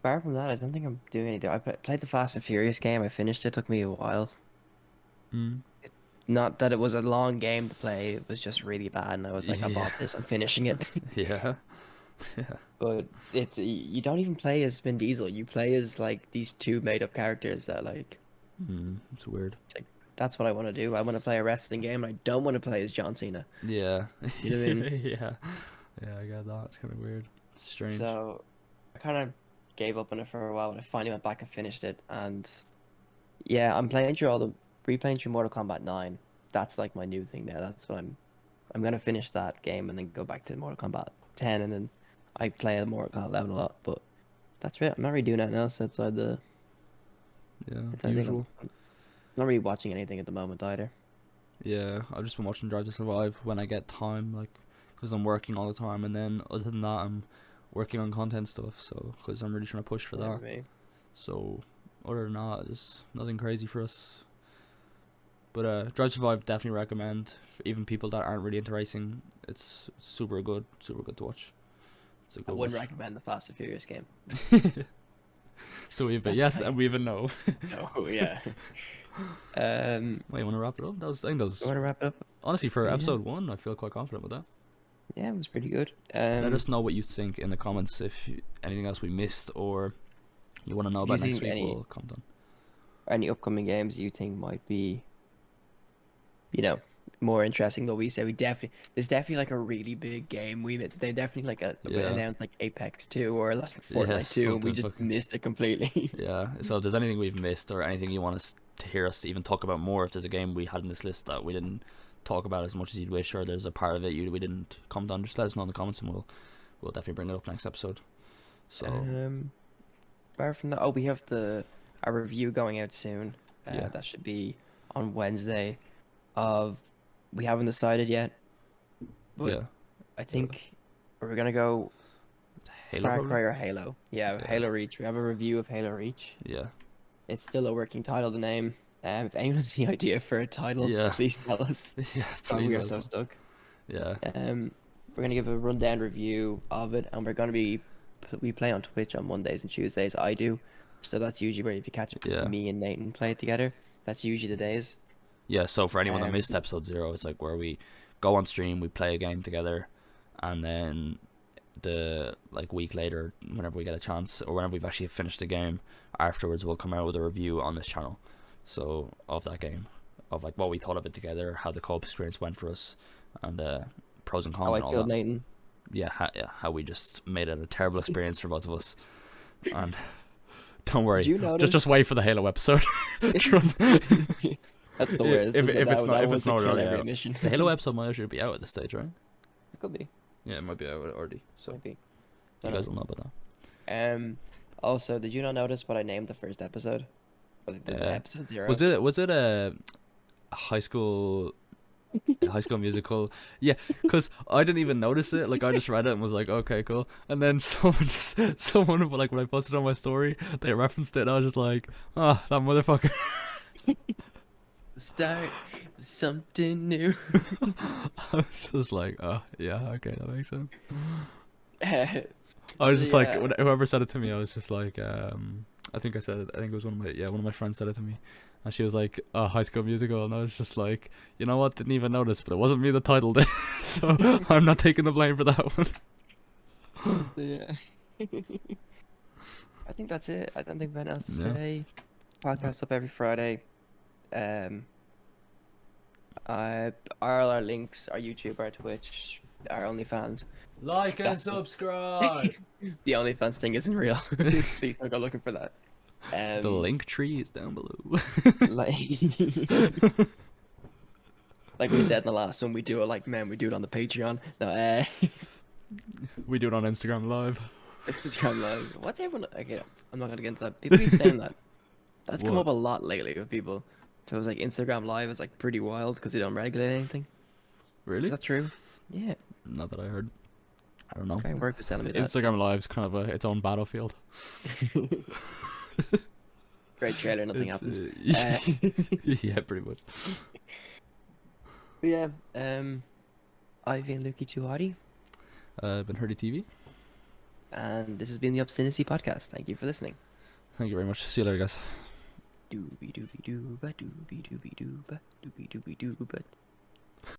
apart from that, I don't think I'm doing anything. Played the Fast and Furious game. I finished it. Took me a while. Mm. Not that it was a long game to play. It was just really bad, and I was like, I Yeah, bought this. I'm finishing it. yeah, yeah. But you don't even play as Vin Diesel. You play as like these two made up characters that like It's weird. it's like that's what I want to do. I want to play a wrestling game, and I don't want to play as John Cena. Yeah, You know what I mean? yeah, yeah. I got that. It's kind of weird. It's strange. So I kind of gave up on it for a while, but I finally went back and finished it. And yeah, I'm playing through replaying through Mortal Kombat 9. That's like my new thing now. That's what I'm I'm gonna finish that game and then go back to Mortal Kombat 10, and then I play Mortal Kombat 11 a lot. But that's it. I'm not really doing anything else Yeah, outside thing. usual. I'm not really watching anything at the moment either. Yeah, I've just been watching Drive to Survive when I get time, like, because I'm working all the time, and then other than that, I'm working on content stuff. So, because I'm really trying to push for Yeah, that. me. So, other than that, there's nothing crazy for us. But Drive to Survive definitely recommend for even people that aren't really into racing. It's super good to watch. It's a I good wouldn't watch. recommend the Fast and Furious game. So we have a That's yes fine. and we have a no. Oh yeah. Wait, you want to wrap it up? I think that You was want to wrap it up? honestly for Yeah. episode 1. I feel quite confident with that. Yeah, it was pretty good. Let us know what you think in the comments if anything else we missed or you want to know Do you about next think week. We'll comment on. any upcoming games you think might be, you know, more interesting than we say? There's definitely like a really big game. They definitely like Yeah, announced like Apex 2 or like yeah, Fortnite 2, and we something just fucking. missed it completely. Yeah. So if there's anything we've missed or anything you want us to hear us even talk about more, if there's a game we had in this list that we didn't talk about as much as you'd wish, or there's a part of it we didn't comment on, just let us know in the comments and we'll definitely bring it up next episode. So Um, apart from that, oh, we have a review going out soon. yeah, That should be on Wednesday. Of We haven't decided yet, but yeah, I think we're gonna go Halo Far probably. Cry or Halo. Yeah, Yeah, Halo Reach. We have a review of Halo Reach. yeah, It's still a working title, the name. If anyone has any idea for a title, yeah, please tell us. yeah. Oh, Please we are let us so know. stuck. Yeah, We're gonna give a rundown review of it, and we play on Twitch on Mondays and Tuesdays. I do, so that's usually where if you catch yeah. me and Nathan play it together, that's usually the days. Yeah, so for anyone that Um, missed episode 0, it's like where we go on stream, we play a game together, and then the like week later, whenever we get a chance, or whenever we've actually finished the game, afterwards we'll come out with a review on this channel. So of that game, of like what we thought of it together, how the co-op experience went for us, and pros and how cons I and all killed that. Nathan. Yeah, how we just made it a terrible experience for both of us. And don't worry, Did you just notice? wait for the Halo episode. Trust. That's the worst. If Is that if it's not that if it's was a not kill already every out, mission. the Halo episode might actually be out at this stage, right? It could be. Yeah, it might be out already. So Might be. you Don't guys know. will know about Also, did you not notice what I named the first episode? Or that. the episode 0? Was it a high school musical? Yeah, because I didn't even notice it. Like I just read it and was like, okay, cool. And then someone like when I posted on my story, they referenced it. And I was just like, ah, that motherfucker. The start of something new. I was just like, oh yeah, okay, that makes sense. I was So just like, yeah, whoever said it to me, I was just like, I think I said it. I think it was one of my friends said it to me, and she was like, High School Musical," and I was just like, you know what? Didn't even notice, but it wasn't me that titled it, so I'm not taking the blame for that one. so yeah. I think that's it. I don't think anything else to Yeah. say. Podcast up every Friday. All our links, our YouTube, our Twitch, our OnlyFans. Like and That's it. subscribe. The OnlyFans thing isn't real. Please don't go looking for that. The link tree is down below. Like, like we said in the last one, we do it like men. We do it on the Patreon. No, We do it on Instagram Live. Instagram Live. What's everyone? Okay, I'm not gonna get into that. People keep saying that. That's come up What? a lot lately with people. So it's like Instagram Live is like pretty wild because they don't regulate anything. Is Really? that true? Yeah. Not that I heard. I don't know. Okay, work was telling me that. Instagram Live's kind of its own battlefield. Great trailer, nothing happens. Yeah, pretty much. But yeah, I've been Lukey Tuhati, Been Herdy TV. and this has been the Obstinacy podcast. Thank you for listening. Thank you very much. See you later, guys. Doobie doobie dooba doobie doobie dooba doobie doobie dooba.